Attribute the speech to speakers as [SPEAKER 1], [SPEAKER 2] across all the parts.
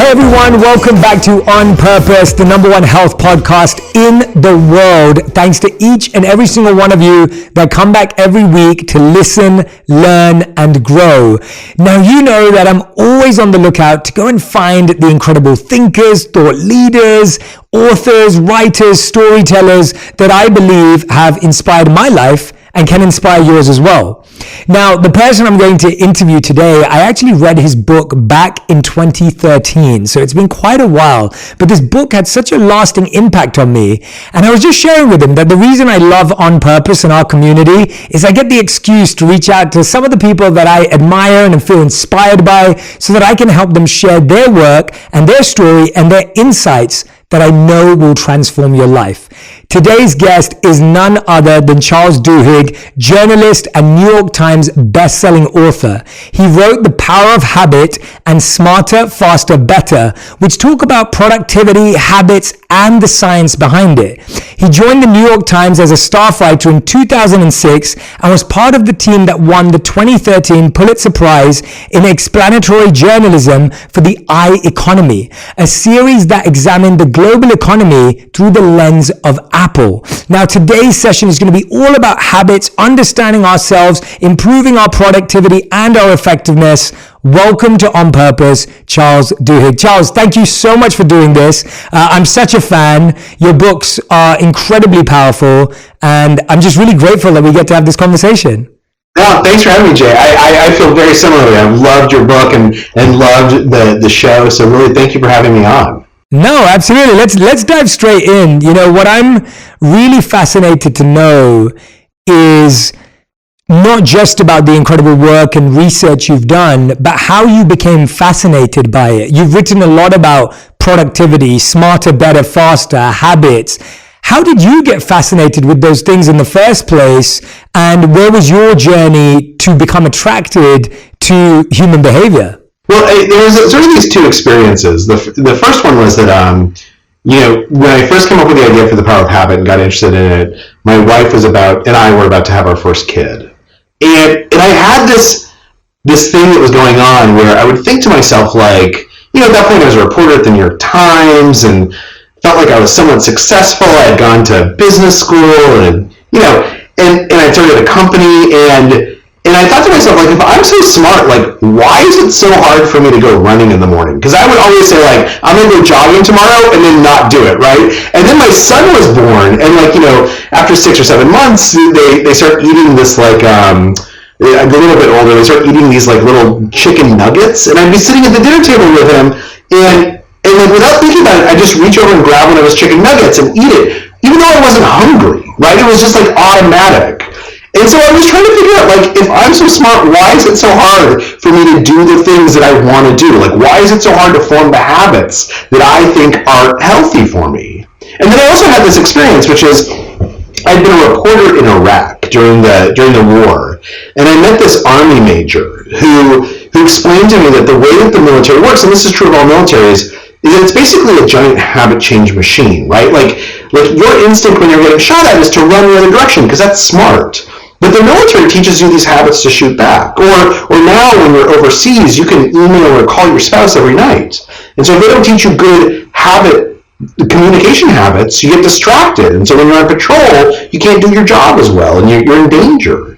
[SPEAKER 1] Hey everyone, welcome back to On Purpose, the #1 health podcast in the world. Thanks to each and every single one of you that come back every week to listen, learn, and grow. Now, you know that I'm always on the lookout to go and find the incredible thinkers, thought leaders, authors, writers, storytellers that I believe have inspired my life and can inspire yours as well. Now, the person I'm going to interview today, I actually read his book back in 2013, so it's been quite a while, but this book had such a lasting impact on me, and I was just sharing with him that the reason I love On Purpose in our community is I get the excuse to reach out to some of the people that I admire and feel inspired by so that I can help them share their work and their story and their insights that I know will transform your life. Today's guest is none other than Charles Duhigg, journalist and New York Times best-selling author. He wrote The Power of Habit and Smarter, Faster, Better, which talk about productivity, habits, and the science behind it. He joined the New York Times as a staff writer in 2006 and was part of the team that won the 2013 Pulitzer Prize in Explanatory Journalism for The I Economy, a series that examined the global economy through the lens of Apple. Now, today's session is going to be all about habits, understanding ourselves, improving our productivity and our effectiveness. Welcome to On Purpose, Charles Duhigg. Charles, thank you so much for doing this. I'm such a fan. Your books are incredibly powerful, and I'm just really grateful that we get to have this conversation.
[SPEAKER 2] No, thanks for having me, Jay. I feel very similarly. I've loved your book and loved the show, so really thank you for having me on.
[SPEAKER 1] No, absolutely. Let's dive straight in. You know, what I'm really fascinated to know is not just about the incredible work and research you've done, but how you became fascinated by it. You've written a lot about productivity, smarter, better, faster, habits. How did you get fascinated with those things in the first place? And where was your journey to become attracted to human behavior?
[SPEAKER 2] Well, there was sort of these two experiences. The first one was that, when I first came up with the idea for The Power of Habit and got interested in it, my wife and I were about to have our first kid. And I had this thing that was going on where I would think to myself, like, at that point I was a reporter at the New York Times and felt like I was somewhat successful. I had gone to business school and I started a company and I thought to myself, like, if I'm so smart, like, why is it so hard for me to go running in the morning? Because I would always say, like, I'm going to go jogging tomorrow and then not do it, right? And then my son was born, and, like, after 6 or 7 months, they start eating this, like, a little bit older, they start eating these, like, little chicken nuggets, and I'd be sitting at the dinner table with him, and like, without thinking about it, I'd just reach over and grab one of those chicken nuggets and eat it, even though I wasn't hungry, right? It was just, like, automatic. And so I was trying to figure out, like, if I'm so smart, why is it so hard for me to do the things that I want to do? Like, why is it so hard to form the habits that I think are healthy for me? And then I also had this experience, which is I'd been a reporter in Iraq during the war, and I met this army major who explained to me that the way that the military works, and this is true of all militaries, is that it's basically a giant habit change machine, right? Like your instinct when you're getting shot at is to run the other direction because that's smart. But the military teaches you these habits to shoot back. Or now when you're overseas, you can email or call your spouse every night. And so if they don't teach you good communication habits, you get distracted. And so when you're on patrol, you can't do your job as well, and you're in danger.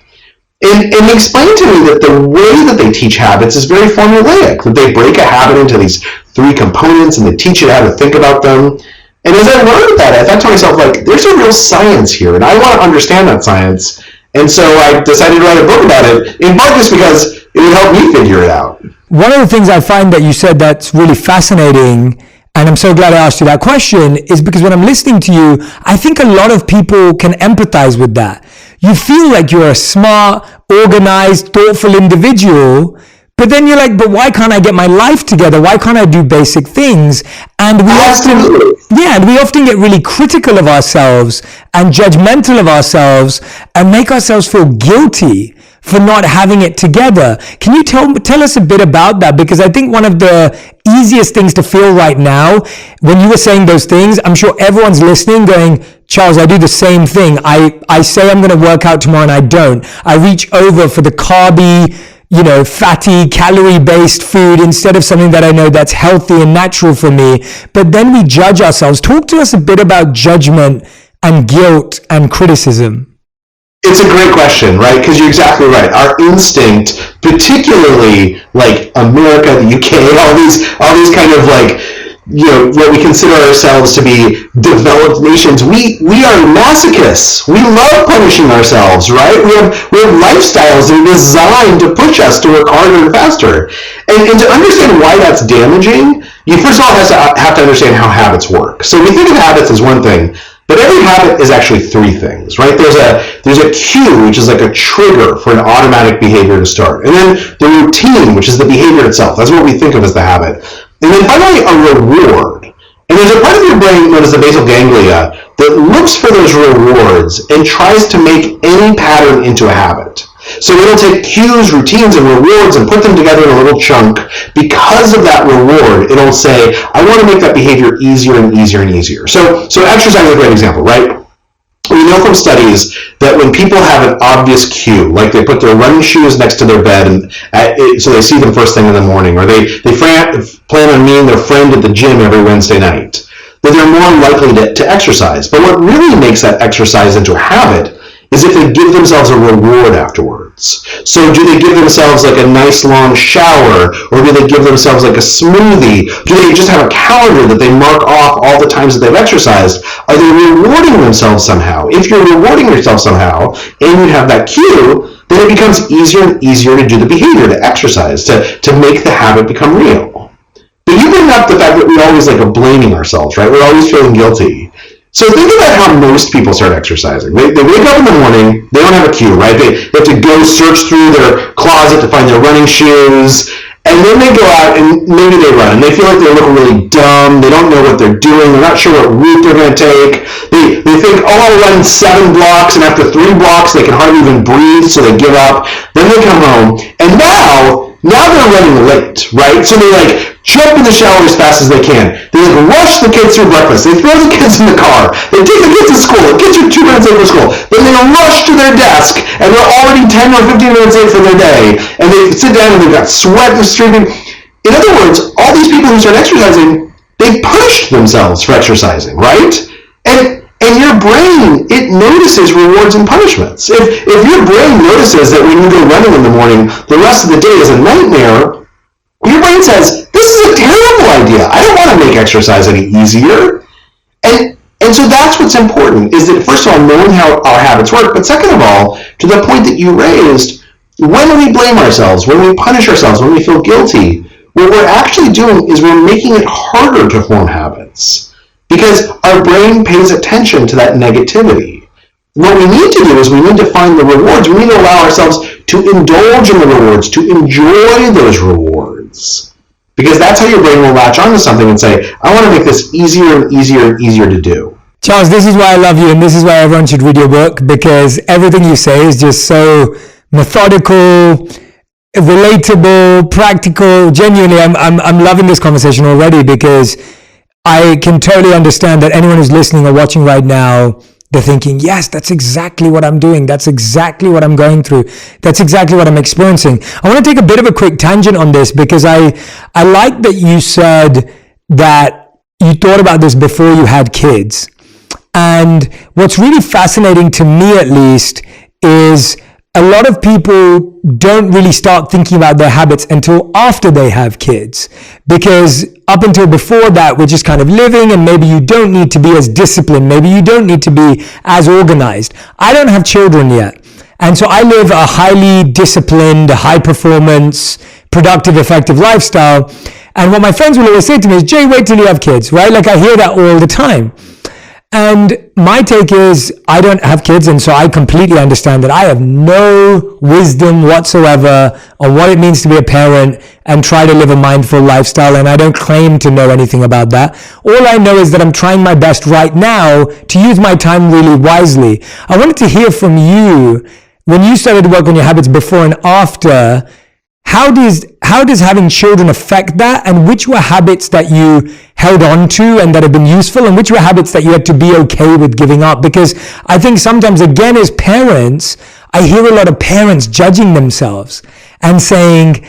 [SPEAKER 2] And they explained to me that the way that they teach habits is very formulaic, that they break a habit into these 3 components, and they teach you how to think about them. And as I learned that, I thought to myself, like, there's a real science here, and I want to understand that science. And so I decided to write a book about it, in part just because it would help me figure it out.
[SPEAKER 1] One of the things I find that you said that's really fascinating, and I'm so glad I asked you that question, is because when I'm listening to you, I think a lot of people can empathize with that. You feel like you're a smart, organized, thoughtful individual, but then you're like, but why can't I get my life together? Why can't I do basic things? And we often get really critical of ourselves and judgmental of ourselves and make ourselves feel guilty for not having it together. Can you tell us a bit about that? Because I think one of the easiest things to feel right now, when you were saying those things, I'm sure everyone's listening going, Charles, I do the same thing. I say I'm going to work out tomorrow and I don't. I reach over for the carby, fatty, calorie-based food instead of something that I know that's healthy and natural for me. But then we judge ourselves. Talk to us a bit about judgment and guilt and criticism.
[SPEAKER 2] It's a great question, right? Because you're exactly right. Our instinct, particularly like America, the UK, all these kind of like, what we consider ourselves to be developed nations, we are masochists. We love punishing ourselves, right? We have lifestyles that are designed to push us to work harder and faster. And to understand why that's damaging, you first of all have to understand how habits work. So we think of habits as one thing, but every habit is actually three things, right? There's a cue, which is like a trigger for an automatic behavior to start. And then the routine, which is the behavior itself. That's what we think of as the habit. And then finally, a reward. And there's a part of your brain known as the basal ganglia that looks for those rewards and tries to make any pattern into a habit. So it'll take cues, routines, and rewards and put them together in a little chunk. Because of that reward, it'll say, I want to make that behavior easier and easier and easier. So exercise is a great example, right? We know from studies that when people have an obvious cue, like they put their running shoes next to their bed and so they see them first thing in the morning, or they plan on meeting their friend at the gym every Wednesday night, that they're more likely to exercise. But what really makes that exercise into a habit is if they give themselves a reward afterwards. So do they give themselves like a nice long shower, or do they give themselves like a smoothie? Do they just have a calendar that they mark off all the times that they've exercised? Are they rewarding themselves somehow? If you're rewarding yourself somehow, and you have that cue, then it becomes easier and easier to do the behavior, to exercise, to make the habit become real. But you bring up the fact that we always like blaming ourselves, right? We're always feeling guilty. So think about how most people start exercising. They wake up in the morning, they don't have a cue, right? They have to go search through their closet to find their running shoes, and then they go out and maybe they run, and they feel like they look really dumb, they don't know what they're doing, they're not sure what route they're going to take, they think, I'll run 7 blocks, and after 3 blocks they can hardly even breathe, so they give up, then they come home, and now they're running late, right? So they like jump in the shower as fast as they can. They like rush the kids through breakfast. They throw the kids in the car. They take the kids to school. The kids are 2 minutes late for school. Then they rush to their desk, and they're already 10 or 15 minutes late for their day. And they sit down, and they've got sweat and streaming. In other words, all these people who start exercising, they punished themselves for exercising, right? And your brain, it notices rewards and punishments. If your brain notices that when you go running in the morning, the rest of the day is a nightmare, your brain says, this is a terrible idea. I don't want to make exercise any easier. And so that's what's important, is that first of all, knowing how our habits work, but second of all, to the point that you raised, when we blame ourselves, when we punish ourselves, when we feel guilty, what we're actually doing is we're making it harder to form habits. Because our brain pays attention to that negativity. What we need to do is we need to find the rewards. We need to allow ourselves to indulge in the rewards, to enjoy those rewards. Because that's how your brain will latch onto something and say, I want to make this easier and easier and easier to do.
[SPEAKER 1] Charles, this is why I love you, and this is why everyone should read your book, because everything you say is just so methodical, relatable, practical. Genuinely, I'm loving this conversation already, because I can totally understand that anyone who's listening or watching right now, they're thinking, yes, that's exactly what I'm doing. That's exactly what I'm going through. That's exactly what I'm experiencing. I want to take a bit of a quick tangent on this, because I like that you said that you thought about this before you had kids. And what's really fascinating to me, at least, is a lot of people don't really start thinking about their habits until after they have kids, because up until before that, we're just kind of living, and maybe you don't need to be as disciplined. Maybe you don't need to be as organized. I don't have children yet. And so I live a highly disciplined, high performance, productive, effective lifestyle. And what my friends will always say to me is, Jay, wait till you have kids, right? Like I hear that all the time. And my take is, I don't have kids, and so I completely understand that I have no wisdom whatsoever on what it means to be a parent and try to live a mindful lifestyle, and I don't claim to know anything about that. All I know is that I'm trying my best right now to use my time really wisely. I wanted to hear from you, when you started to work on your habits before and after, how does having children affect that, and which were habits that you held on to and that have been useful, and which were habits that you had to be okay with giving up? Because I think sometimes, again, as parents, I hear a lot of parents judging themselves and saying,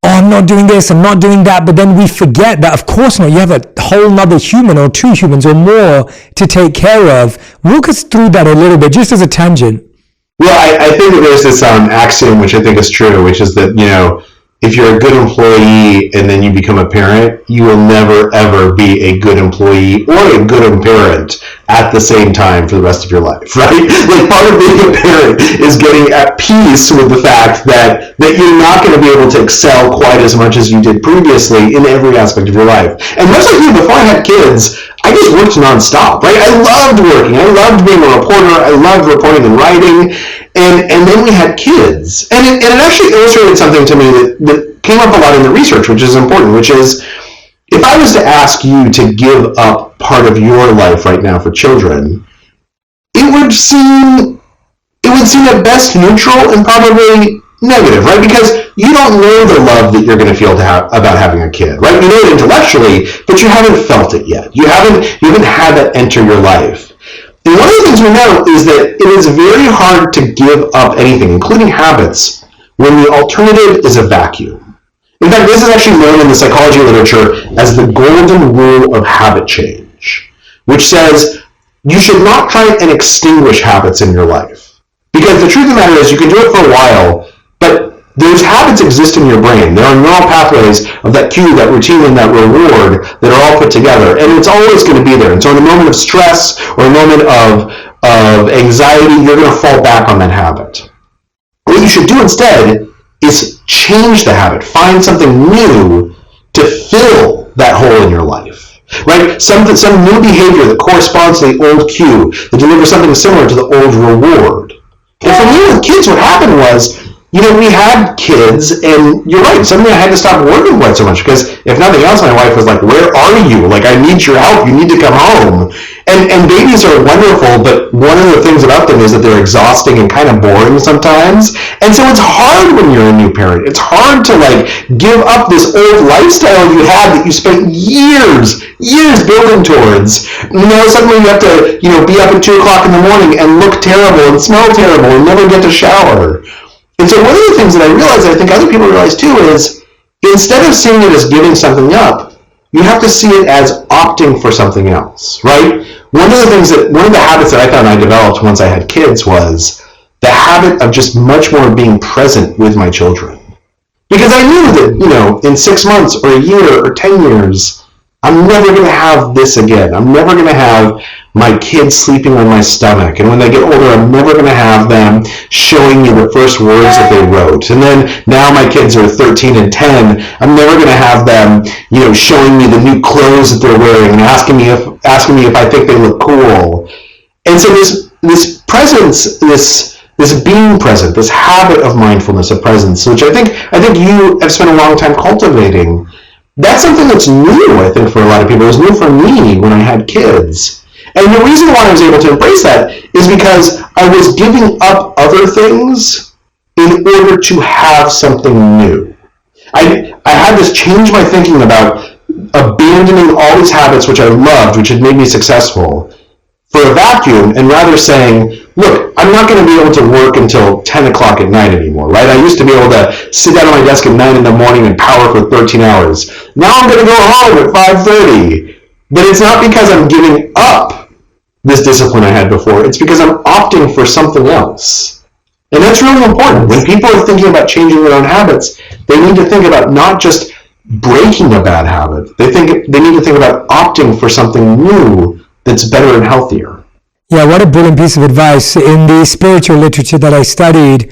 [SPEAKER 1] oh, I'm not doing this, I'm not doing that. But then we forget that, of course not. You have a whole nother human or two humans or more to take care of. Walk us through that a little bit, just as a tangent.
[SPEAKER 2] Well, I think that there's this axiom, which I think is true, which is that, if you're a good employee and then you become a parent, you will never, ever be a good employee or a good parent at the same time for the rest of your life, right? Like, part of being a parent is getting at peace with the fact that you're not going to be able to excel quite as much as you did previously in every aspect of your life. And much like you, before I had kids, I just worked nonstop, right? I loved working. I loved being a reporter. I loved reporting and writing. And then we had kids. And it actually illustrated something to me that came up a lot in the research, which is important, which is, if I was to ask you to give up part of your life right now for children, it would seem at best neutral and probably negative, right? Because you don't know the love that you're going to feel about having a kid, right? You know it intellectually, but you haven't felt it yet. You haven't had that enter your life. And one of the things we know is that it is very hard to give up anything, including habits, when the alternative is a vacuum. In fact, this is actually known in the psychology literature as the golden rule of habit change, which says you should not try and extinguish habits in your life. Because the truth of the matter is, you can do it for a while, but those habits exist in your brain. There are neural pathways of that cue, that routine, and that reward that are all put together, and it's always going to be there. And so in a moment of stress or a moment of anxiety, you're going to fall back on that habit. What you should do instead is change the habit. Find something new to fill that hole in your life. Right? Some new behavior that corresponds to the old cue, that delivers something similar to the old reward. And for me with kids, what happened was, we had kids, and you're right, suddenly I had to stop working quite so much, because if nothing else, my wife was like, where are you? Like, I need your help. You need to come home. And babies are wonderful, but one of the things about them is that they're exhausting and kind of boring sometimes. And so it's hard when you're a new parent. It's hard to give up this old lifestyle you had that you spent years building towards. Suddenly you have to, be up at 2 o'clock in the morning and look terrible and smell terrible and never get to shower. And so one of the things that I realized, that I think other people realize too, is instead of seeing it as giving something up, you have to see it as opting for something else, right? One of the habits that I found I developed once I had kids was the habit of just much more being present with my children. Because I knew that, in 6 months or a year or 10 years, I'm never going to have this again. I'm never going to have my kids sleeping on my stomach. And when they get older, I'm never going to have them showing me the first words that they wrote. And then now my kids are 13 and 10. I'm never going to have them, showing me the new clothes that they're wearing and asking me if I think they look cool. And so this presence, this being present, this habit of mindfulness, of presence, which I think you have spent a long time cultivating, that's something that's new, I think, for a lot of people. It was new for me when I had kids. And the reason why I was able to embrace that is because I was giving up other things in order to have something new. I had this change my thinking about abandoning all these habits which I loved, which had made me successful, for a vacuum, and rather saying, look, I'm not going to be able to work until 10 o'clock at night anymore, right? I used to be able to sit down at my desk at 9 in the morning and power for 13 hours. Now I'm going to go home at 5:30. But it's not because I'm giving up this discipline I had before. It's because I'm opting for something else. And that's really important. When people are thinking about changing their own habits, they need to think about not just breaking a bad habit. They need to think about opting for something new that's better and healthier.
[SPEAKER 1] Yeah, what a brilliant piece of advice. In the spiritual literature that I studied,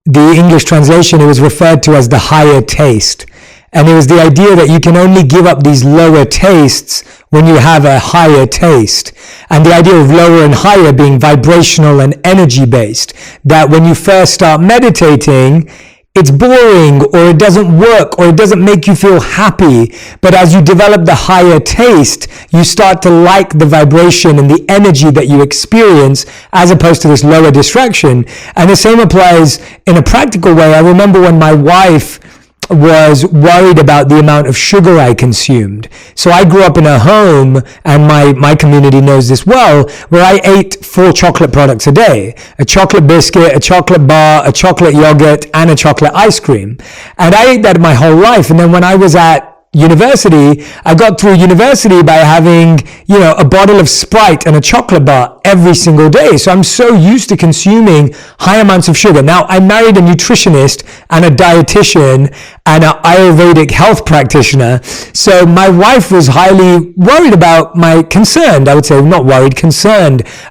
[SPEAKER 1] the English translation, it was referred to as the higher taste. And it was the idea that you can only give up these lower tastes when you have a higher taste. And the idea of lower and higher being vibrational and energy based. That when you first start meditating, it's boring, or it doesn't work, or it doesn't make you feel happy. But as you develop the higher taste, you start to like the vibration and the energy that you experience, as opposed to this lower distraction. And the same applies in a practical way. I remember when my wife was worried about the amount of sugar I consumed. So I grew up in a home, and my community knows this well, where I ate 4 chocolate products a day: a chocolate biscuit, a chocolate bar, a chocolate yogurt, and a chocolate ice cream. And I ate that my whole life. And then when I was at university, I got through university by having, a bottle of Sprite and a chocolate bar every single day. So I'm so used to consuming high amounts of sugar. Now, I married a nutritionist and a dietitian and an Ayurvedic health practitioner. So my wife was highly worried about concerned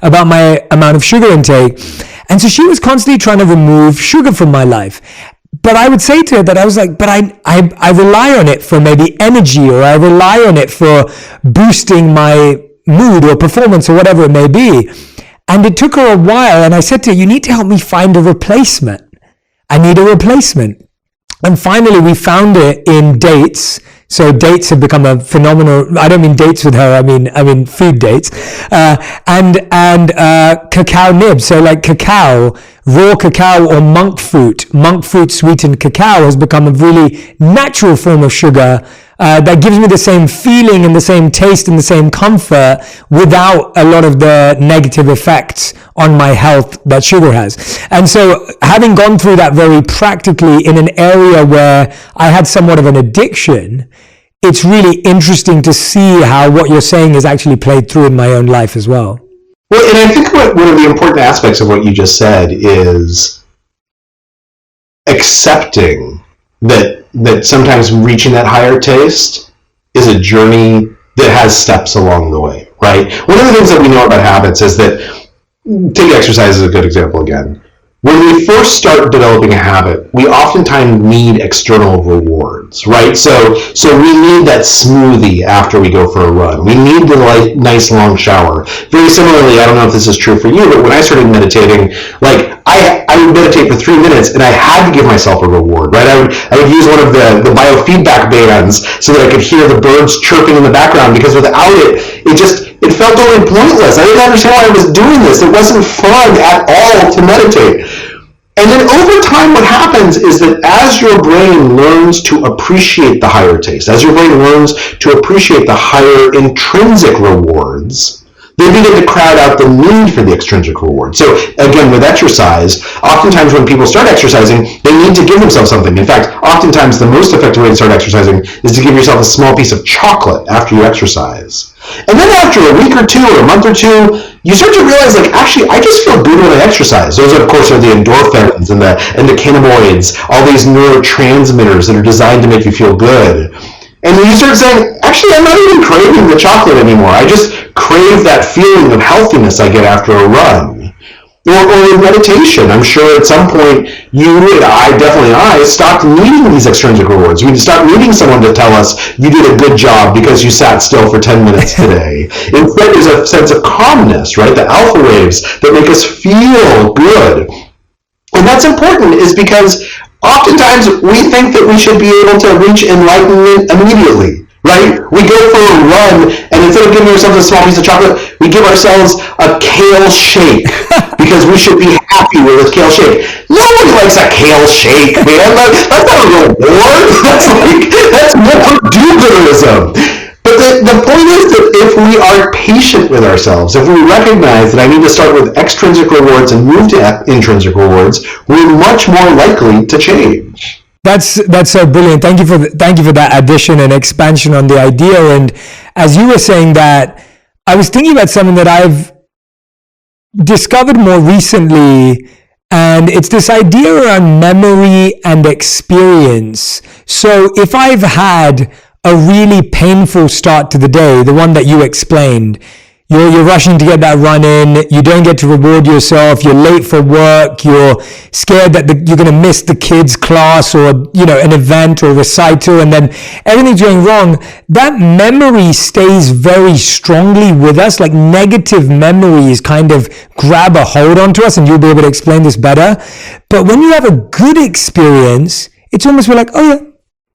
[SPEAKER 1] about my amount of sugar intake. And so she was constantly trying to remove sugar from my life. But I would say to her that I was like, but I rely on it for maybe energy, or I rely on it for boosting my mood or performance or whatever it may be. And it took her a while. And I said to her, you need to help me find a replacement. I need a replacement. And finally we found it in dates. So dates have become a phenomenal, I don't mean dates with her, I mean food dates, and cacao nibs. So like cacao, raw cacao or monk fruit sweetened cacao has become a really natural form of sugar that gives me the same feeling and the same taste and the same comfort without a lot of the negative effects on my health that sugar has. And so having gone through that very practically in an area where I had somewhat of an addiction, it's really interesting to see how what you're saying is actually played through in my own life as well.
[SPEAKER 2] Well, and I think one of the important aspects of what you just said is accepting that sometimes reaching that higher taste is a journey that has steps along the way, right? One of the things that we know about habits is that, take exercise as a good example again. When we first start developing a habit, we oftentimes need external rewards, right? So we need that smoothie after we go for a run. We need the nice long shower. Very similarly, I don't know if this is true for you, but when I started meditating, I would meditate for 3 minutes and I had to give myself a reward, right? I would use one of the biofeedback bands so that I could hear the birds chirping in the background, because without it felt totally pointless. I didn't understand why I was doing this. It wasn't fun at all to meditate. And then over time, what happens is that as your brain learns to appreciate the higher taste, as your brain learns to appreciate the higher intrinsic rewards, they begin to crowd out the need for the extrinsic reward. So again, with exercise, oftentimes when people start exercising, they need to give themselves something. In fact, oftentimes the most effective way to start exercising is to give yourself a small piece of chocolate after you exercise. And then after a week or two or a month or two, you start to realize, actually, I just feel good when I exercise. Those, of course, are the endorphins and the cannabinoids, all these neurotransmitters that are designed to make you feel good. And then you start saying, actually, I'm not even craving the chocolate anymore. I just crave that feeling of healthiness I get after a run. Or in meditation, I'm sure at some point I stopped needing these extrinsic rewards. We stopped needing someone to tell us you did a good job because you sat still for 10 minutes today. Instead, there's a sense of calmness, right? The alpha waves that make us feel good. And that's important is because oftentimes we think that we should be able to reach enlightenment immediately, right? We go for a run, and instead of giving ourselves a small piece of chocolate, we give ourselves a kale shake because we should be happy with a kale shake. Nobody likes a kale shake, man. That's not a reward. That's more do-gooderism. But the point is that if we are patient with ourselves, if we recognize that I need to start with extrinsic rewards and move to intrinsic rewards, we're much more likely to change.
[SPEAKER 1] That's so brilliant. Thank you for that addition and expansion on the idea. And as you were saying that, I was thinking about something that I've discovered more recently, and it's this idea around memory and experience. So if I've had a really painful start to the day, the one that you explained, you're rushing to get that run in, you don't get to reward yourself, you're late for work, you're scared that you're going to miss the kids' class or an event or recital, and then everything's going wrong. That memory stays very strongly with us. Like negative memories kind of grab a hold onto us, and you'll be able to explain this better. But when you have a good experience, it's almost like, oh yeah,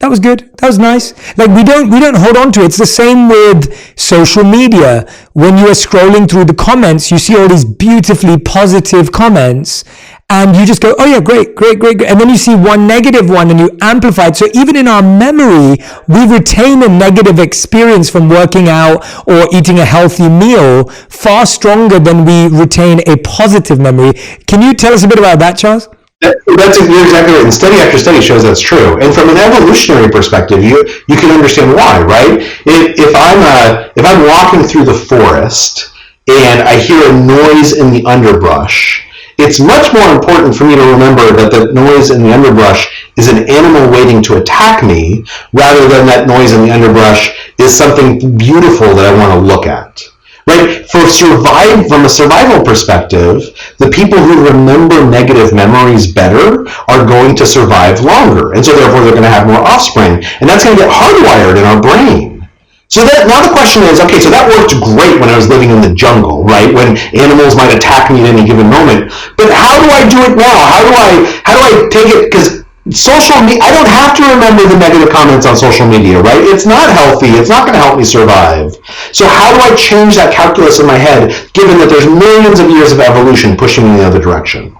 [SPEAKER 1] that was good. That was nice. Like we don't hold on to it. It's the same with social media. When you are scrolling through the comments, you see all these beautifully positive comments, and you just go, oh yeah, great. And then you see one negative one and you amplify it. So even in our memory, we retain a negative experience from working out or eating a healthy meal far stronger than we retain a positive memory. Can you tell us a bit about that, Charles?
[SPEAKER 2] You're exactly right. And study after study shows that's true. And from an evolutionary perspective, you can understand why, right? If I'm walking through the forest and I hear a noise in the underbrush, it's much more important for me to remember that the noise in the underbrush is an animal waiting to attack me, rather than that noise in the underbrush is something beautiful that I want to look at. Right? From a survival perspective, the people who remember negative memories better are going to survive longer. And so therefore they're going to have more offspring. And that's going to get hardwired in our brain. So now the question is, okay, so that worked great when I was living in the jungle, right? When animals might attack me at any given moment. But how do I do it now? How do I take it? Because social media, I don't have to remember the negative comments on social media, right? It's not healthy. It's not going to help me survive. So how do I change that calculus in my head, given that there's millions of years of evolution pushing me in the other direction?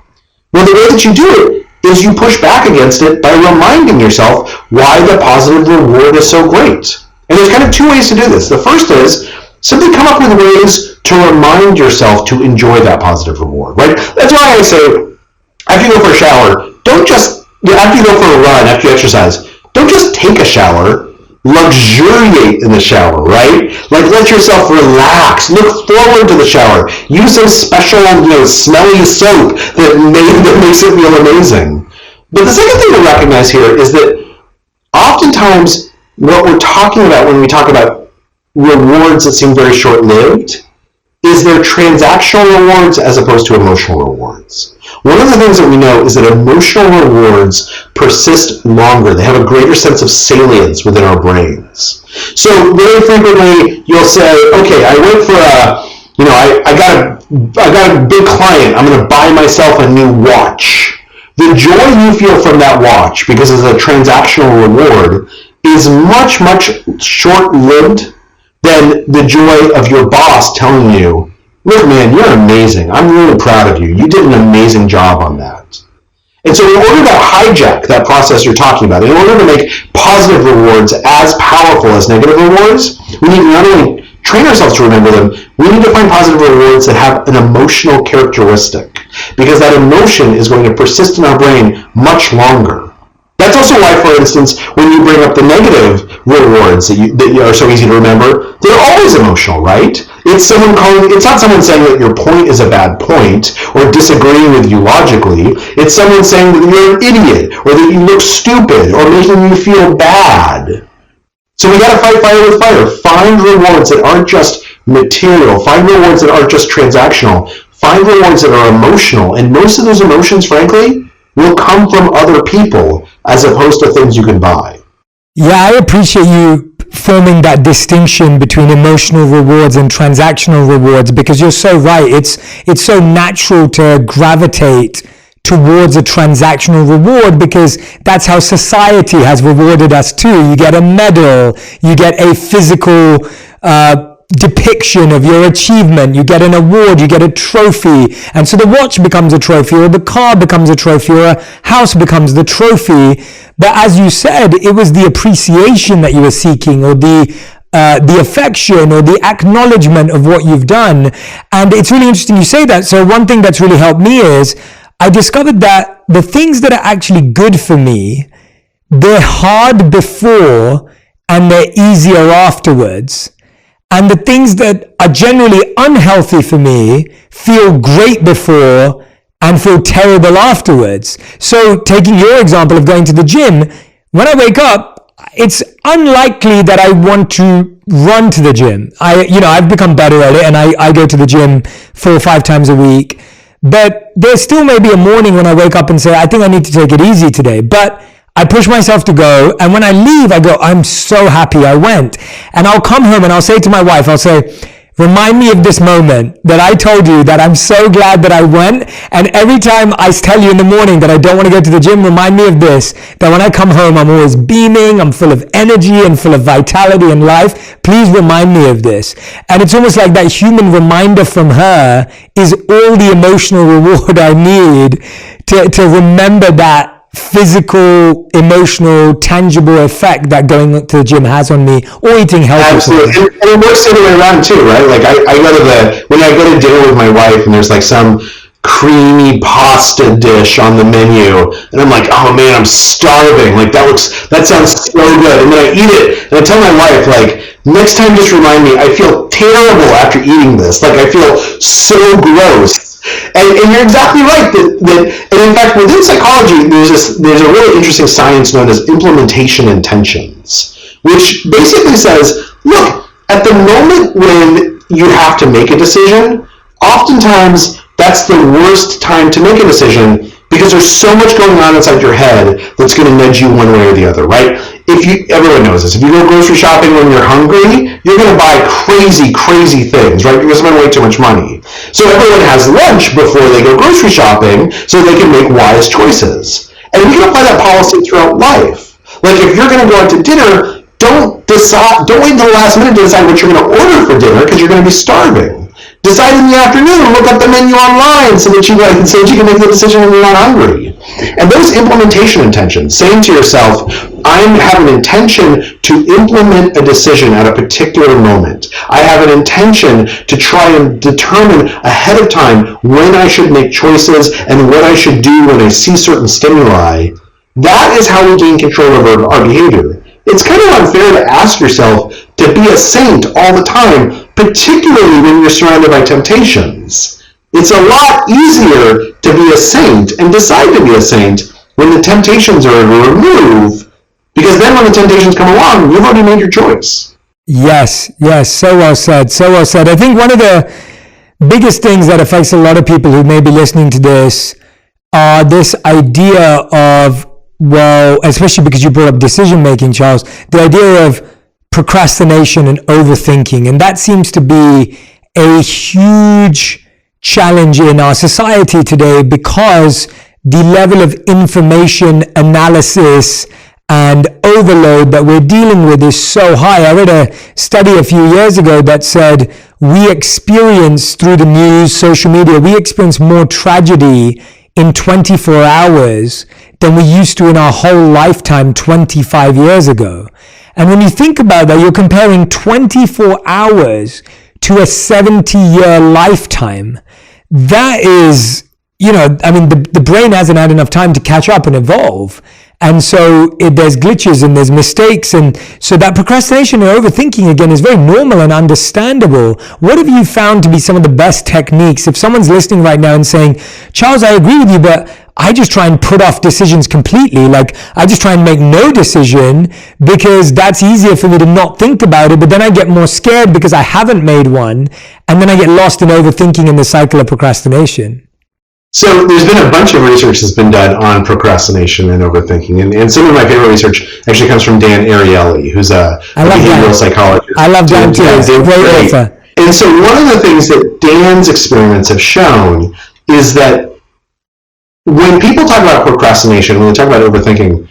[SPEAKER 2] Well, the way that you do it is you push back against it by reminding yourself why the positive reward is so great. And there's kind of two ways to do this. The first is simply come up with ways to remind yourself to enjoy that positive reward, right? That's why I say, after you go for a shower, after you go for a run, after you exercise, don't just take a shower, luxuriate in the shower, right? Like, let yourself relax, look forward to the shower, use some special, smelly soap that makes it feel amazing. But the second thing to recognize here is that oftentimes what we're talking about when we talk about rewards that seem very short-lived is they're transactional rewards as opposed to emotional rewards. One of the things that we know is that emotional rewards persist longer. They have a greater sense of salience within our brains. So very frequently you'll say, okay, I went for I got a big client. I'm going to buy myself a new watch. The joy you feel from that watch, because it's a transactional reward, is much, much short-lived than the joy of your boss telling you, look, man, you're amazing. I'm really proud of you. You did an amazing job on that. And so in order to hijack that process you're talking about, in order to make positive rewards as powerful as negative rewards, we need to not only train ourselves to remember them, we need to find positive rewards that have an emotional characteristic, because that emotion is going to persist in our brain much longer. That's also why, for instance, when you bring up the negative rewards that are so easy to remember, they're always emotional, right? It's not someone saying that your point is a bad point or disagreeing with you logically. It's someone saying that you're an idiot or that you look stupid or making you feel bad. So we got to fight fire with fire. Find rewards that aren't just material. Find rewards that aren't just transactional. Find rewards that are emotional. And most of those emotions, frankly, will come from other people as opposed to things you can buy.
[SPEAKER 1] Yeah, I appreciate you forming that distinction between emotional rewards and transactional rewards, because you're so right. It's so natural to gravitate towards a transactional reward because that's how society has rewarded us too. You get a medal, you get a physical depiction of your achievement, you get an award, you get a trophy, and so the watch becomes a trophy, or the car becomes a trophy, or a house becomes the trophy. But as you said, it was the appreciation that you were seeking, or the affection or the acknowledgement of what you've done. And it's really interesting you say that. So one thing that's really helped me is I discovered that the things that are actually good for me, they're hard before and they're easier afterwards. And the things that are generally unhealthy for me feel great before and feel terrible afterwards. So taking your example of going to the gym, when I wake up, it's unlikely that I want to run to the gym. I've become better at it and I go to the gym 4 or 5 times a week. But there still may be a morning when I wake up and say, I think I need to take it easy today. But I push myself to go, and when I leave, I go, I'm so happy I went. And I'll come home and I'll say to my wife, I'll say, remind me of this moment that I told you that I'm so glad that I went. And every time I tell you in the morning that I don't want to go to the gym, remind me of this, that when I come home, I'm always beaming, I'm full of energy and full of vitality and life. Please remind me of this. And it's almost like that human reminder from her is all the emotional reward I need to remember that physical, emotional, tangible effect that going to the gym has on me, or eating healthy.
[SPEAKER 2] Absolutely. And it works the other way around too, right? Like when I go to dinner with my wife and there's like some creamy pasta dish on the menu, and I'm like, oh man, I'm starving. Like that sounds so good. And then I eat it, and I tell my wife, like, next time just remind me, I feel terrible after eating this. Like I feel so gross. And you're exactly right. And in fact, within psychology, there's a really interesting science known as implementation intentions, which basically says, look, at the moment when you have to make a decision, oftentimes that's the worst time to make a decision because there's so much going on inside your head that's going to nudge you one way or the other, right? Everyone knows this. If you go grocery shopping when you're hungry, you're going to buy crazy, crazy things, right? You're going to spend way too much money. So everyone has lunch before they go grocery shopping so they can make wise choices. And we can apply that policy throughout life. Like if you're going to go out to dinner, don't wait until the last minute to decide what you're going to order for dinner because you're going to be starving. Decide in the afternoon, look up the menu online so that you can make the decision when you're not hungry. And those implementation intentions, saying to yourself, I have an intention to implement a decision at a particular moment. I have an intention to try and determine ahead of time when I should make choices and what I should do when I see certain stimuli. That is how we gain control over our behavior. It's kind of unfair to ask yourself to be a saint all the time, particularly when you're surrounded by temptations. It's a lot easier to be a saint and decide to be a saint when the temptations are removed, because then when the temptations come along, you've already made your choice.
[SPEAKER 1] Yes, so well said, so well said. I think one of the biggest things that affects a lot of people who may be listening to this are this idea of, well, especially because you brought up decision making, Charles, the idea of procrastination and overthinking. And that seems to be a huge challenge in our society today because the level of information analysis and overload that we're dealing with is so high. I read a study a few years ago that said we experience, through the news, social media, we experience more tragedy in 24 hours than we used to in our whole lifetime 25 years ago. And when you think about that, you're comparing 24 hours to a 70-year lifetime. That is, the brain hasn't had enough time to catch up and evolve. And so there's glitches and there's mistakes. And so that procrastination and overthinking, again, is very normal and understandable. What have you found to be some of the best techniques? If someone's listening right now and saying, Charles, I agree with you, but I just try and put off decisions completely. Like I just try and make no decision because that's easier for me to not think about it. But then I get more scared because I haven't made one. And then I get lost in overthinking in the cycle of procrastination.
[SPEAKER 2] So there's been a bunch of research that's been done on procrastination and overthinking. And some of my favorite research actually comes from Dan Ariely, who's a behavioral psychologist.
[SPEAKER 1] I love Dan too. He's a great author.
[SPEAKER 2] And so one of the things that Dan's experiments have shown is that when people talk about procrastination, when they talk about overthinking,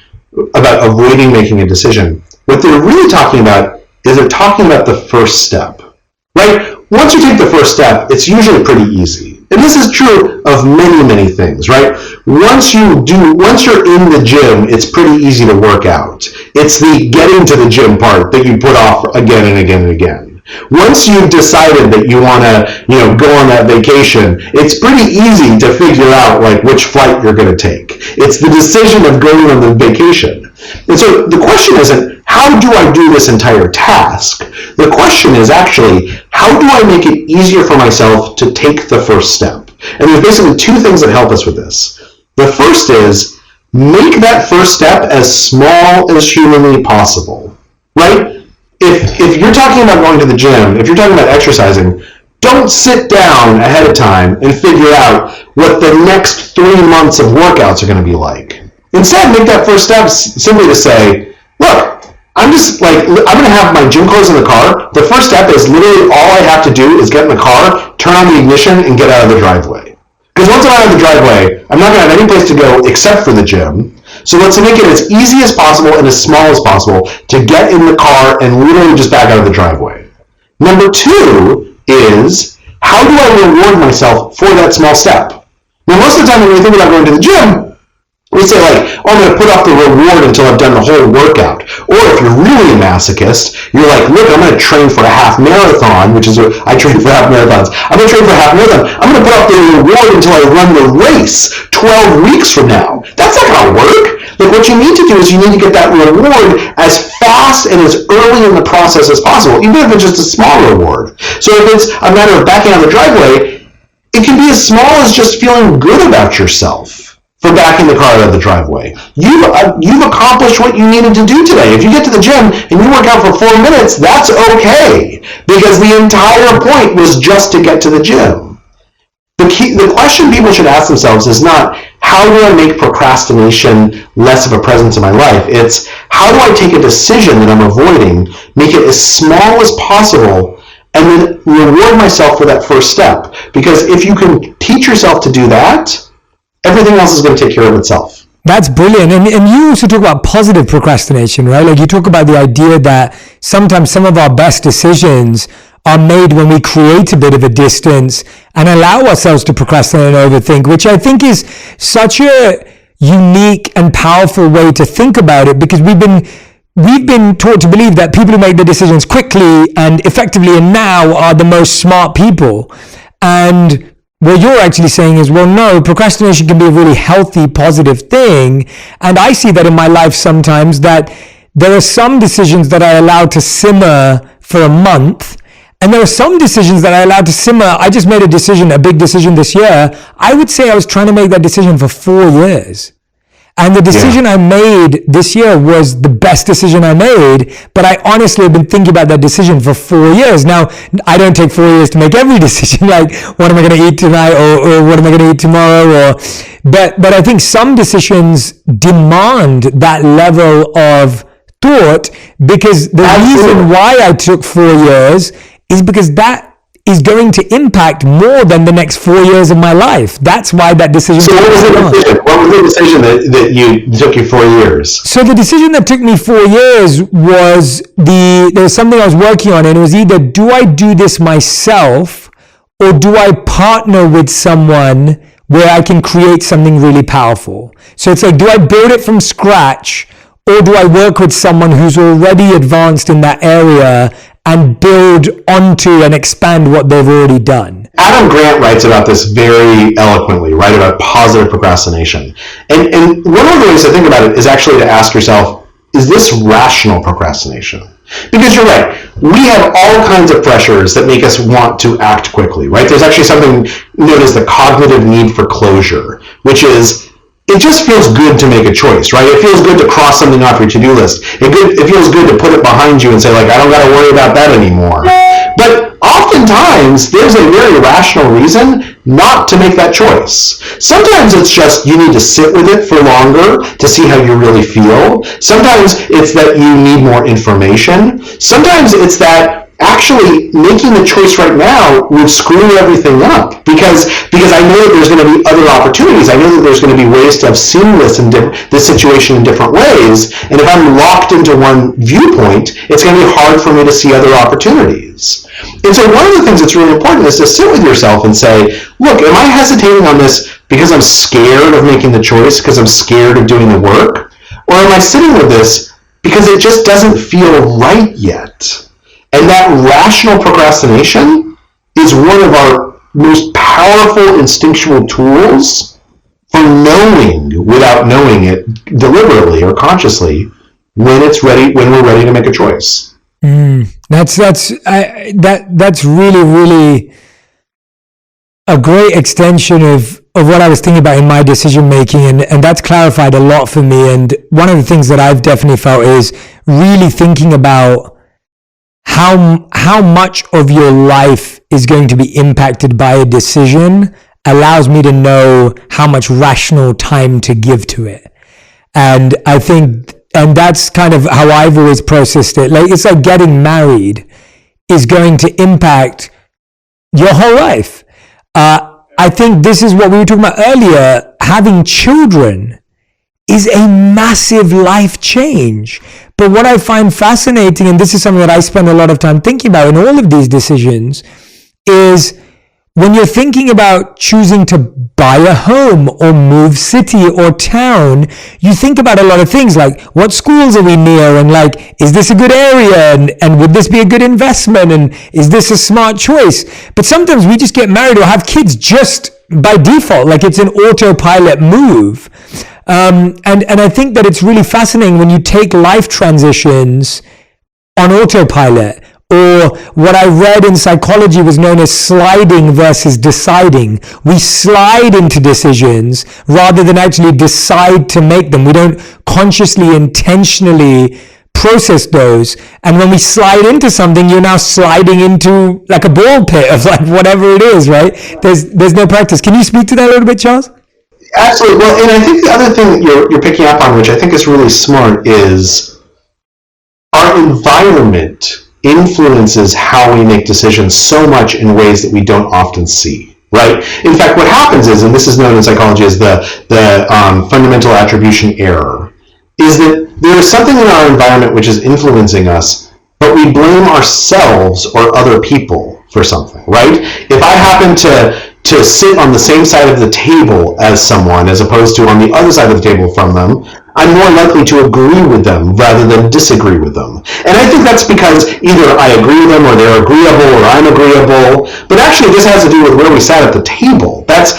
[SPEAKER 2] about avoiding making a decision, what they're really talking about is they're talking about the first step, right? Once you take the first step, it's usually pretty easy. And this is true of many, many things, right? Once you're in the gym, it's pretty easy to work out. It's the getting to the gym part that you put off again and again and again. Once you've decided that you want to, go on that vacation, it's pretty easy to figure out like which flight you're going to take. It's the decision of going on the vacation. And so the question isn't, how do I do this entire task? The question is actually, how do I make it easier for myself to take the first step? And there's basically two things that help us with this. The first is, make that first step as small as humanly possible, right? If you're talking about going to the gym, if you're talking about exercising, don't sit down ahead of time and figure out what the next 3 months of workouts are going to be like. Instead, make that first step simply to say, look, I'm just like, I'm going to have my gym clothes in the car. The first step is literally all I have to do is get in the car, turn on the ignition, and get out of the driveway. Because once I'm out of the driveway, I'm not going to have any place to go except for the gym. So let's make it as easy as possible and as small as possible to get in the car and literally just back out of the driveway. Number two is, how do I reward myself for that small step? Now, most of the time when we think about going to the gym, we say like, oh, I'm going to put off the reward until I've done the whole workout. Or if you're really a masochist, you're like, look, I'm going to train for a half marathon, which is, I train for half marathons. I'm going to train for a half marathon. I'm going to put off the reward until I run the race 12 weeks from now. That's not going to work. Like, what you need to do is you need to get that reward as fast and as early in the process as possible, even if it's just a small reward. So if it's a matter of backing out of the driveway, it can be as small as just feeling good about yourself for backing the car out of the driveway. You've accomplished what you needed to do today. If you get to the gym and you work out for 4 minutes, that's okay, because the entire point was just to get to the gym. The question people should ask themselves is not, how do I make procrastination less of a presence in my life? It's, how do I take a decision that I'm avoiding, make it as small as possible, and then reward myself for that first step? Because if you can teach yourself to do that, everything else is going to take care of itself.
[SPEAKER 1] That's brilliant. And you also talk about positive procrastination, right? Like, you talk about the idea that sometimes some of our best decisions are made when we create a bit of a distance and allow ourselves to procrastinate and overthink, which I think is such a unique and powerful way to think about it, because we've been taught to believe that people who make the decisions quickly and effectively and now are the most smart people. And what you're actually saying is, well, no, procrastination can be a really healthy, positive thing. And I see that in my life sometimes, that there are some decisions that I allow to simmer for a month, and there are some decisions that I allowed to simmer. I just made a big decision this year. I would say I was trying to make that decision for 4 years. And the decision I made this year was the best decision I made, but I honestly have been thinking about that decision for 4 years. Now, I don't take 4 years to make every decision, like, what am I going to eat tonight, or what am I going to eat tomorrow? But I think some decisions demand that level of thought, because the reason why I took 4 years is because that is going to impact more than the next 4 years of my life. That's why that decision.
[SPEAKER 2] So what was the decision that you took you 4 years?
[SPEAKER 1] So the decision that took me 4 years was there was something I was working on, and it was either, do I do this myself, or do I partner with someone where I can create something really powerful? So it's like, do I build it from scratch, or do I work with someone who's already advanced in that area and build onto and expand what they've already done?
[SPEAKER 2] Adam Grant writes about this very eloquently, right, about positive procrastination. And one of the ways to think about it is actually to ask yourself, is this rational procrastination? Because you're right, we have all kinds of pressures that make us want to act quickly, right? There's actually something known as the cognitive need for closure, which is, it just feels good to make a choice, right? It feels good to cross something off your to-do list. It feels good to put it behind you and say, like, I don't got to worry about that anymore. But oftentimes, there's a very rational reason not to make that choice. Sometimes it's just you need to sit with it for longer to see how you really feel. Sometimes it's that you need more information. Sometimes it's that actually making the choice right now would screw everything up, because I know that there's going to be other opportunities. I know that there's going to be ways to have seen this situation in different ways, and if I'm locked into one viewpoint, it's going to be hard for me to see other opportunities. And so one of the things that's really important is to sit with yourself and say, look, am I hesitating on this because I'm scared of making the choice, because I'm scared of doing the work, or am I sitting with this because it just doesn't feel right yet? And that rational procrastination is one of our most powerful instinctual tools for knowing, without knowing it deliberately or consciously, when we're ready to make a choice.
[SPEAKER 1] That's really, really a great extension of what I was thinking about in my decision making, and that's clarified a lot for me. And one of the things that I've definitely felt is really thinking about how much of your life is going to be impacted by a decision allows me to know how much rational time to give to it. And I think And that's kind of how I've always processed it. Like, it's like getting married is going to impact your whole life. I think this is what we were talking about earlier. Having children is a massive life change. But what I find fascinating, and this is something that I spend a lot of time thinking about in all of these decisions, is when you're thinking about choosing to buy a home or move city or town, you think about a lot of things like, what schools are we near? And like, is this a good area? And would this be a good investment? And is this a smart choice? But sometimes we just get married or have kids just by default, like it's an autopilot move. And I think that it's really fascinating when you take life transitions on autopilot. Or what I read in psychology was known as sliding versus deciding. We slide into decisions rather than actually decide to make them. We don't consciously, intentionally process those. And when we slide into something, you're now sliding into like a ball pit of like whatever it is, right? There's no practice. Can you speak to that a little bit, Charles?
[SPEAKER 2] Absolutely. Well, and I think the other thing that you're picking up on, which I think is really smart, is our environment influences how we make decisions so much in ways that we don't often see, right? In fact, what happens is, and this is known in psychology as the fundamental attribution error, is that there is something in our environment which is influencing us, but we blame ourselves or other people for something, right? If I happen to sit on the same side of the table as someone as opposed to on the other side of the table from them, I'm more likely to agree with them rather than disagree with them. And I think that's because either I agree with them or they're agreeable or I'm agreeable. But actually this has to do with where we sat at the table. That's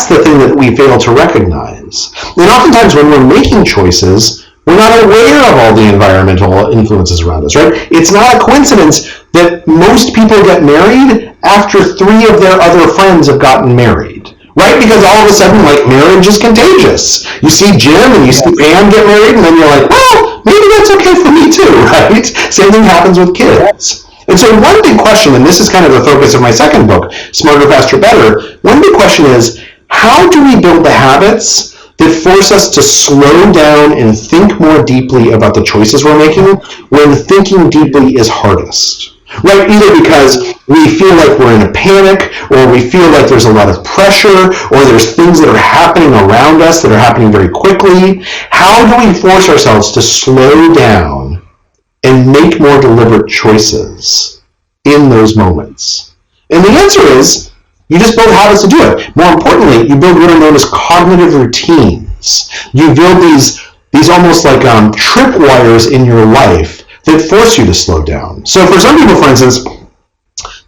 [SPEAKER 2] the thing that we fail to recognize. And oftentimes when we're making choices, we're not aware of all the environmental influences around us, right? It's not a coincidence that most people get married after 3 of their other friends have gotten married. Right? Because all of a sudden, like, marriage is contagious. You see Jim and you see Pam get married, and then you're like, well, maybe that's okay for me too, right? Same thing happens with kids. And so one big question, and this is kind of the focus of my second book, Smarter, Faster, Better, one big question is, how do we build the habits that force us to slow down and think more deeply about the choices we're making when thinking deeply is hardest? Right? Either because we feel like we're in a panic, or we feel like there's a lot of pressure, or there's things that are happening around us that are happening very quickly. How do we force ourselves to slow down and make more deliberate choices in those moments? And the answer is, you just build habits to do it. More importantly, you build what are known as cognitive routines. You build these almost like tripwires in your life that force you to slow down. So for some people, for instance,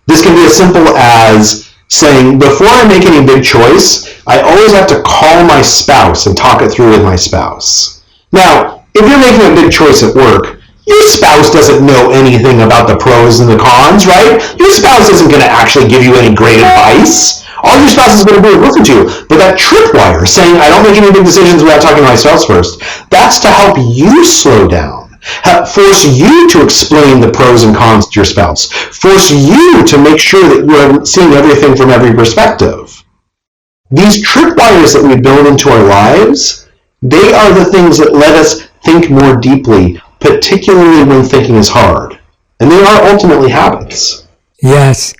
[SPEAKER 2] this can be as simple as saying, before I make any big choice, I always have to call my spouse and talk it through with my spouse. Now, if you're making a big choice at work, your spouse doesn't know anything about the pros and the cons, right? Your spouse isn't going to actually give you any great advice. All your spouse is going to do is listen to you. But that tripwire, saying, I don't make any big decisions without talking to my spouse first, that's to help you slow down. Force you to explain the pros and cons to your spouse. Force you to make sure that you're seeing everything from every perspective. These tripwires that we build into our lives, they are the things that let us think more deeply, particularly when thinking is hard. And they are ultimately habits.
[SPEAKER 1] Yes.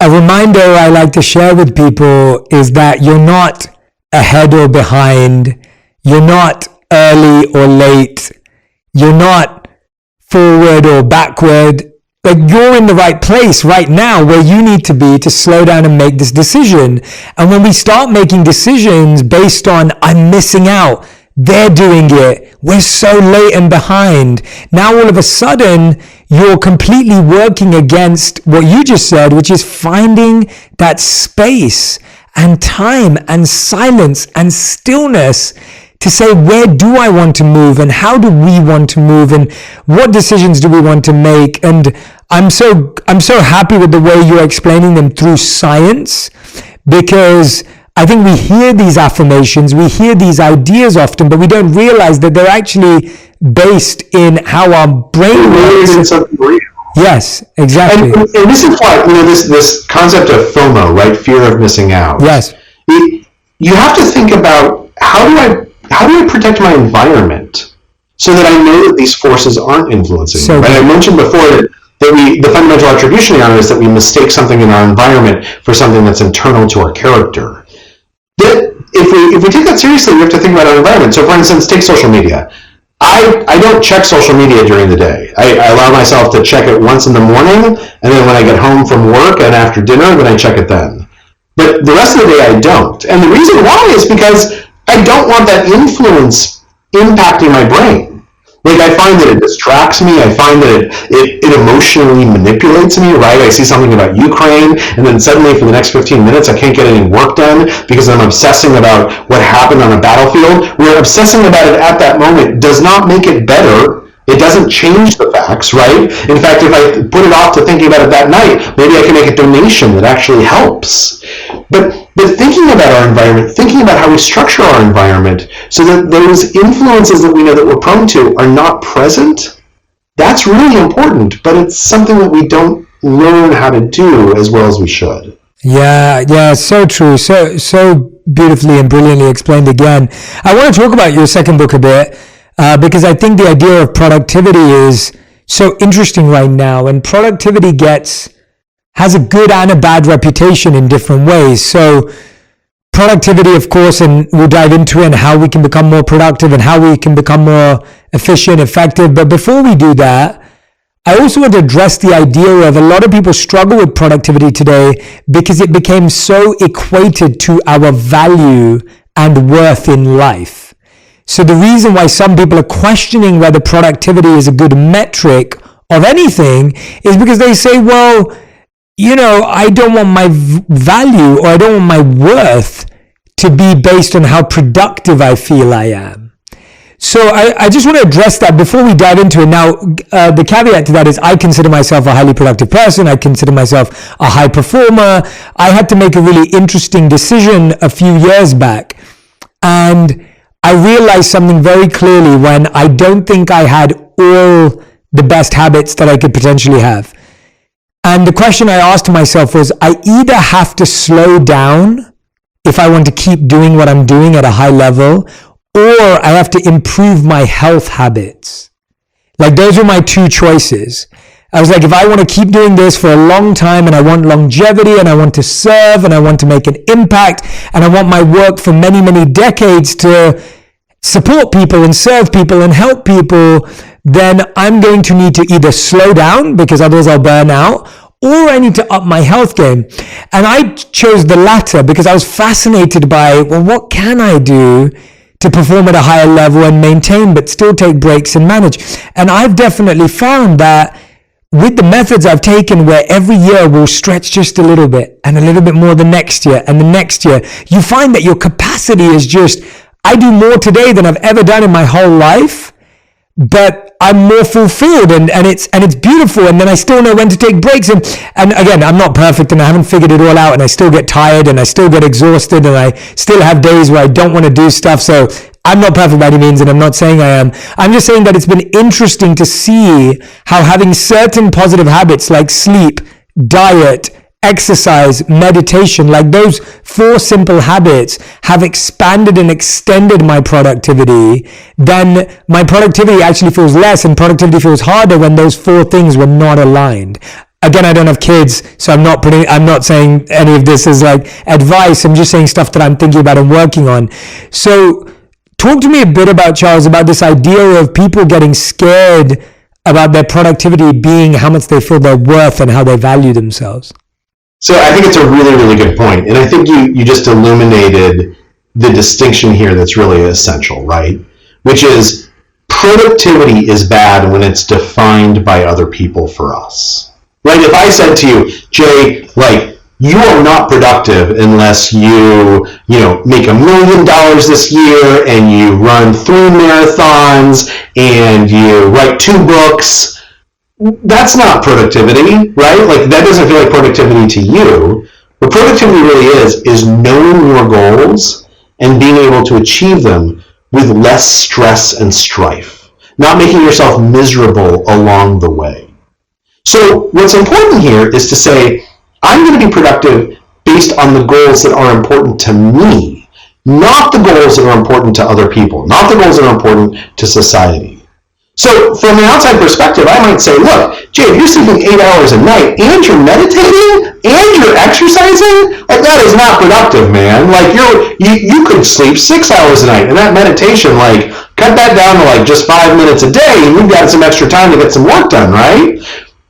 [SPEAKER 1] A reminder I like to share with people is that you're not ahead or behind. You're not early or late. You're not forward or backward. Like, you're in the right place right now where you need to be to slow down and make this decision. And when we start making decisions based on, I'm missing out, they're doing it, we're so late and behind, now all of a sudden you're completely working against what you just said, which is finding that space and time and silence and stillness to say, where do I want to move, and how do we want to move, and what decisions do we want to make? And I'm so happy with the way you're explaining them through science, because I think we hear these affirmations, we hear these ideas often, but we don't realize that they're actually based in how our brain works. Yes, exactly.
[SPEAKER 2] And this is why, this concept of FOMO, right? Fear of missing out.
[SPEAKER 1] Yes.
[SPEAKER 2] You have to think about, how do I protect my environment so that I know that these forces aren't influencing me. Right? I mentioned before that the fundamental attribution error is that we mistake something in our environment for something that's internal to our character. That if we take that seriously, we have to think about our environment. So for instance, take social media. I don't check social media during the day. I allow myself to check it once in the morning, and then when I get home from work and after dinner, then I check it then. But the rest of the day I don't. And the reason why is because I don't want that influence impacting my brain. Like, I find that it distracts me. I find that it emotionally manipulates me, right? I see something about Ukraine, and then suddenly for the next 15 minutes, I can't get any work done because I'm obsessing about what happened on a battlefield. Where obsessing about it at that moment does not make it better. It doesn't change the facts, right? In fact, if I put it off to thinking about it that night, maybe I can make a donation that actually helps. But thinking about our environment, thinking about how we structure our environment so that those influences that we know that we're prone to are not present, that's really important, but it's something that we don't learn how to do as well as we should.
[SPEAKER 1] Yeah, so true. So beautifully and brilliantly explained again. I want to talk about your second book a bit, because I think the idea of productivity is so interesting right now, and productivity has a good and a bad reputation in different ways. So productivity, of course, and we'll dive into it, and how we can become more productive and how we can become more efficient, effective. But before we do that, I also want to address the idea of a lot of people struggle with productivity today because it became so equated to our value and worth in life. So the reason why some people are questioning whether productivity is a good metric of anything is because they say, well, I don't want my value, or I don't want my worth to be based on how productive I feel I am. So I just want to address that before we dive into it. Now, the caveat to that is I consider myself a highly productive person. I consider myself a high performer. I had to make a really interesting decision a few years back, and I realized something very clearly when I don't think I had all the best habits that I could potentially have. And the question I asked myself was, I either have to slow down if I want to keep doing what I'm doing at a high level, or I have to improve my health habits. Like, those are my two choices. I was like, if I want to keep doing this for a long time, and I want longevity, and I want to serve, and I want to make an impact, and I want my work for many, many decades to support people and serve people and help people, then I'm going to need to either slow down, because otherwise I'll burn out, or I need to up my health game. And I chose the latter because I was fascinated by, well, what can I do to perform at a higher level and maintain, but still take breaks and manage? And I've definitely found that with the methods I've taken, where every year we'll stretch just a little bit and a little bit more the next year and the next year, you find that your capacity is just, I do more today than I've ever done in my whole life, but I'm more fulfilled, and it's beautiful. And then I still know when to take breaks. And again, I'm not perfect, and I haven't figured it all out, and I still get tired, and I still get exhausted, and I still have days where I don't want to do stuff. So I'm not perfect by any means, and I'm not saying I am. I'm just saying that it's been interesting to see how having certain positive habits like sleep, diet, exercise, meditation, like those 4 simple habits have expanded and extended my productivity. Then my productivity actually feels less, and productivity feels harder when those 4 things were not aligned. Again, I don't have kids, so I'm not saying any of this is like advice. I'm just saying stuff that I'm thinking about and working on. So talk to me a bit about, Charles, about this idea of people getting scared about their productivity being how much they feel they're worth and how they value themselves.
[SPEAKER 2] So I think it's a really, really good point. And I think you just illuminated the distinction here that's really essential, right? Which is productivity is bad when it's defined by other people for us. Right? If I said to you, Jay, like, you are not productive unless you make $1 million this year, and you run 3 marathons, and you write 2 books. That's not productivity, right? Like, that doesn't feel like productivity to you. What productivity really is knowing your goals and being able to achieve them with less stress and strife, not making yourself miserable along the way. So what's important here is to say, I'm going to be productive based on the goals that are important to me, not the goals that are important to other people, not the goals that are important to society. So from an outside perspective, I might say, look, Jay, if you're sleeping 8 hours a night and you're meditating and you're exercising, like that is not productive, man. Like you could sleep 6 hours a night, and that meditation, like cut that down to like just 5 minutes a day, and you've got some extra time to get some work done, right?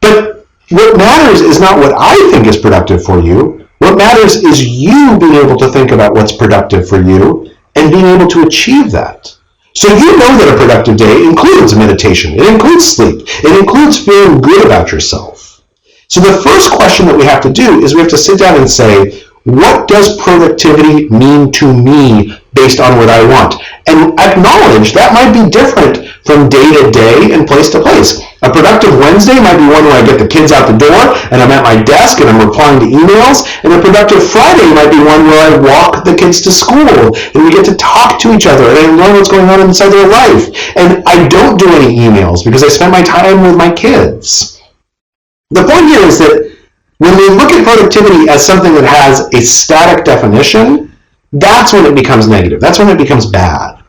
[SPEAKER 2] But what matters is not what I think is productive for you. What matters is you being able to think about what's productive for you and being able to achieve that. So you know that a productive day includes meditation, it includes sleep, it includes feeling good about yourself. So the first question that we have to do is we have to sit down and say, what does productivity mean to me based on what I want? And acknowledge that might be different from day to day and place to place. A productive Wednesday might be one where I get the kids out the door and I'm at my desk and I'm replying to emails. And a productive Friday might be one where I walk the kids to school and we get to talk to each other and I learn what's going on inside their life. And I don't do any emails because I spend my time with my kids. The point here is that when we look at productivity as something that has a static definition, that's when it becomes negative. That's when it becomes bad.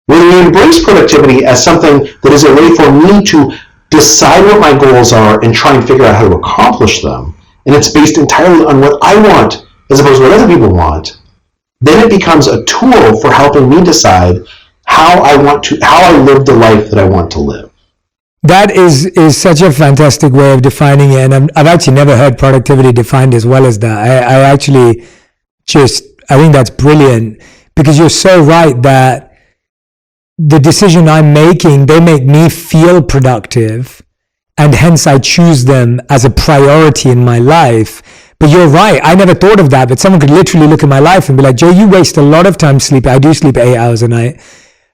[SPEAKER 2] When we embrace productivity as something that is a way for me to decide what my goals are and try and figure out how to accomplish them, and it's based entirely on what I want as opposed to what other people want, then it becomes a tool for helping me decide how I live the life that I want to live.
[SPEAKER 1] That is such a fantastic way of defining it, and I've actually never heard productivity defined as well as that. I think that's brilliant, because you're so right that the decision I'm making, they make me feel productive, and hence I choose them as a priority in my life. But you're right, I never thought of that, but someone could literally look at my life and be like, Joe, you waste a lot of time sleeping. I do sleep 8 hours a night.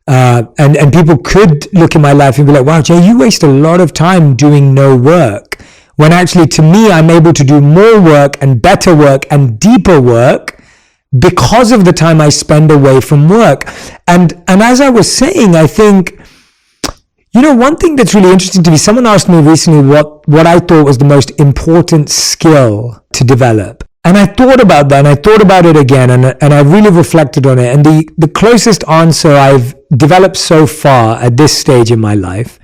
[SPEAKER 1] And people could look at my life and be like, wow, Jay, you waste a lot of time doing no work. When actually, to me, I'm able to do more work and better work and deeper work because of the time I spend away from work. And as I was saying, I think, one thing that's really interesting to me, someone asked me recently what I thought was the most important skill to develop. And I thought about that, and I thought about it again, and I really reflected on it. And the closest answer I've developed so far at this stage in my life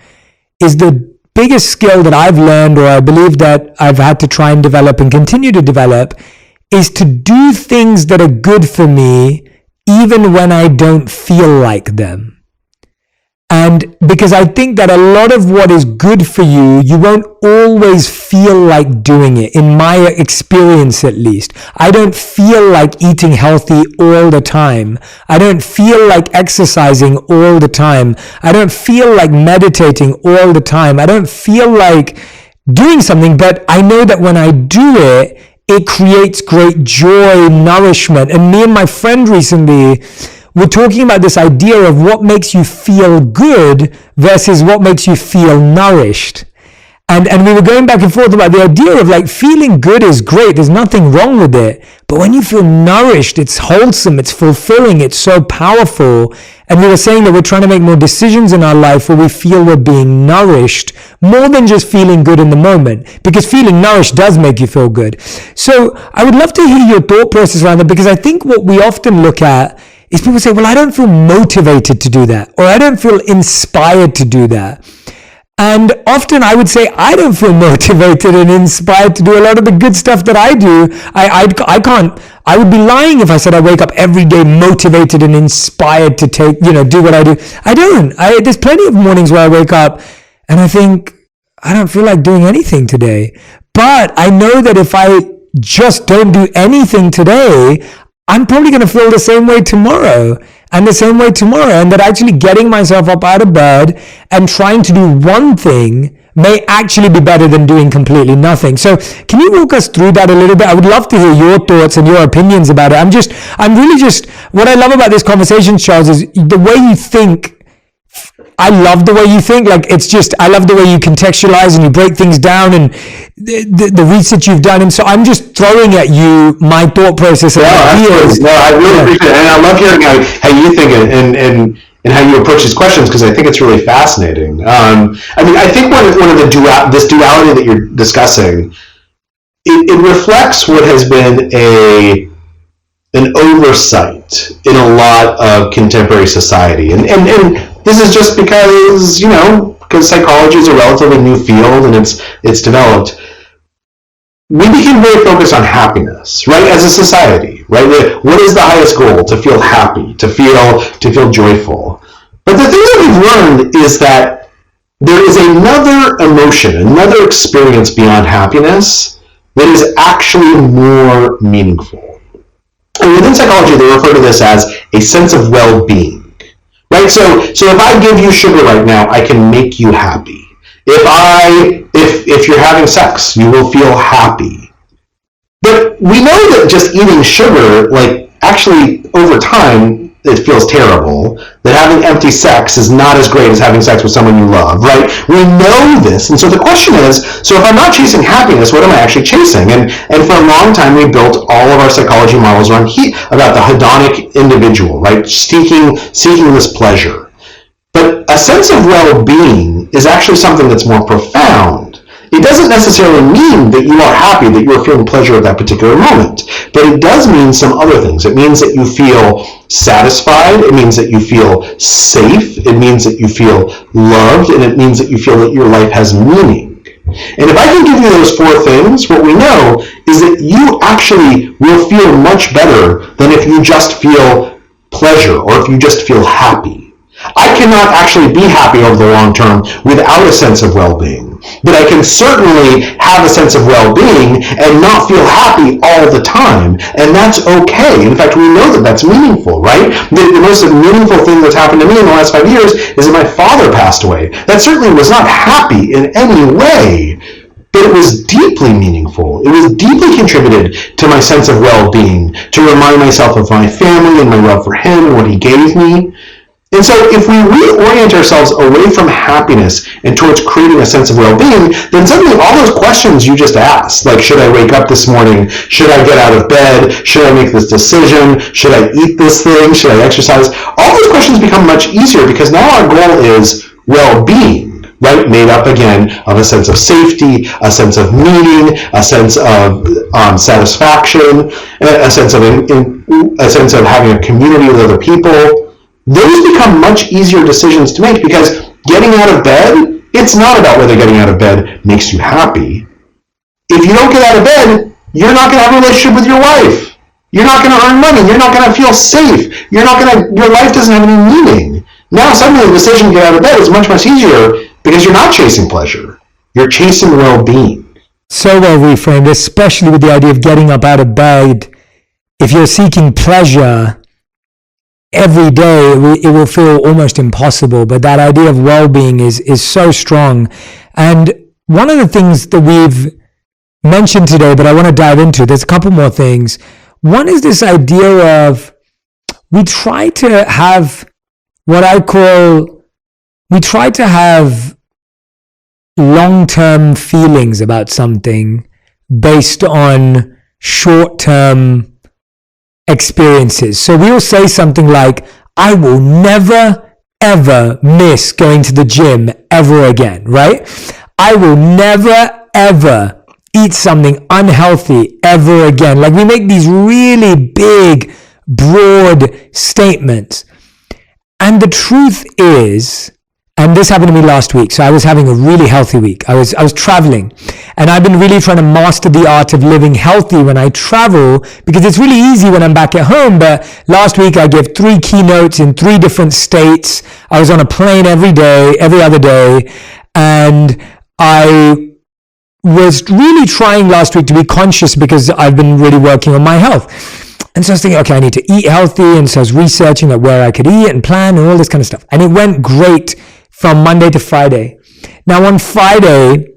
[SPEAKER 1] is the biggest skill that I've learned, or I believe that I've had to try and develop and continue to develop, is to do things that are good for me even when I don't feel like them. And because I think that a lot of what is good for you, you won't always feel like doing it, in my experience at least. I don't feel like eating healthy all the time. I don't feel like exercising all the time. I don't feel like meditating all the time. I don't feel like doing something, but I know that when I do it, it creates great joy, nourishment. And me and my friend recently, we're talking about this idea of what makes you feel good versus what makes you feel nourished. And we were going back and forth about the idea of like feeling good is great. There's nothing wrong with it. But when you feel nourished, it's wholesome, it's fulfilling, it's so powerful. And we were saying that we're trying to make more decisions in our life where we feel we're being nourished more than just feeling good in the moment, because feeling nourished does make you feel good. So I would love to hear your thought process around that, because I think what we often look at is people say, well, I don't feel motivated to do that, or I don't feel inspired to do that. And often I would say, I don't feel motivated and inspired to do a lot of the good stuff that I do. I would be lying if I said I wake up every day motivated and inspired to do what I do. I don't. There's plenty of mornings where I wake up and I think, I don't feel like doing anything today. But I know that if I just don't do anything today, I'm probably going to feel the same way tomorrow and the same way tomorrow. And that actually getting myself up out of bed and trying to do one thing may actually be better than doing completely nothing. So can you walk us through that a little bit? I would love to hear your thoughts and your opinions about it. What I love about this conversation, Charles, is the way you think. I love the way you think. I love the way you contextualize and you break things down and the research you've done. And so I'm just throwing at you my thought process and ideas.
[SPEAKER 2] No, I really appreciate it. And I love hearing how you think and how you approach these questions, because I think it's really fascinating. I think one of this duality that you're discussing, it reflects what has been an oversight in a lot of contemporary society. And this is just because, because psychology is a relatively new field and it's developed, we became very focused on happiness, right? As a society, right? What is the highest goal? To feel happy, to feel joyful. But the thing that we've learned is that there is another emotion, another experience beyond happiness that is actually more meaningful. And within psychology, they refer to this as a sense of well-being, right? So if I give you sugar right now, I can make you happy. If you're having sex, you will feel happy. But we know that just eating sugar, like, actually over time, it feels terrible. That having empty sex is not as great as having sex with someone you love, right? We know this, and so the question is, so if I'm not chasing happiness, what am I actually chasing? And for a long time, we built all of our psychology models around about the hedonic individual, right? Seeking this pleasure. But a sense of well-being is actually something that's more profound. It doesn't necessarily mean that you are happy, that you are feeling pleasure at that particular moment, but it does mean some other things. It means that you feel satisfied, it means that you feel safe, it means that you feel loved, and it means that you feel that your life has meaning. And if I can give you those four things, what we know is that you actually will feel much better than if you just feel pleasure or if you just feel happy. I cannot actually be happy over the long term without a sense of well-being. But I can certainly have a sense of well-being and not feel happy all the time. And that's okay. In fact, we know that that's meaningful, right? The most meaningful thing that's happened to me in the last 5 years is that my father passed away. That certainly was not happy in any way, but it was deeply meaningful. It was deeply contributed to my sense of well-being, to remind myself of my family and my love for him and what he gave me. And so if we reorient ourselves away from happiness and towards creating a sense of well-being, then suddenly all those questions you just asked, like, should I wake up this morning? Should I get out of bed? Should I make this decision? Should I eat this thing? Should I exercise? All those questions become much easier because now our goal is well-being, right? Made up again of a sense of safety, a sense of meaning, a sense of satisfaction, a sense of having a community with other people. Those become much easier decisions to make because getting out of bed, it's not about whether getting out of bed makes you happy. If you don't get out of bed, you're not going to have a relationship with your wife. You're not going to earn money. You're not going to feel safe. Your life doesn't have any meaning. Now suddenly the decision to get out of bed is much, much easier because you're not chasing pleasure. You're chasing well-being.
[SPEAKER 1] So well reframed, especially with the idea of getting up out of bed. If you're seeking pleasure every day, it will feel almost impossible. But that idea of well-being is so strong. And one of the things that we've mentioned today, but I want to dive into, there's a couple more things. One is this idea of we try to have long-term feelings about something based on short-term experiences. So we'll say something like, I will never, ever miss going to the gym ever again, right? I will never, ever eat something unhealthy ever again. Like we make these really big, broad statements. And the truth is, and this happened to me last week. So I was having a really healthy week. I was traveling, and I've been really trying to master the art of living healthy when I travel, because it's really easy when I'm back at home. But last week I gave 3 keynotes in 3 different states. I was on a plane every other day, and I was really trying last week to be conscious because I've been really working on my health. And so I was thinking, okay, I need to eat healthy. And so I was researching like where I could eat and plan and all this kind of stuff. And it went great from Monday to Friday. Now on Friday,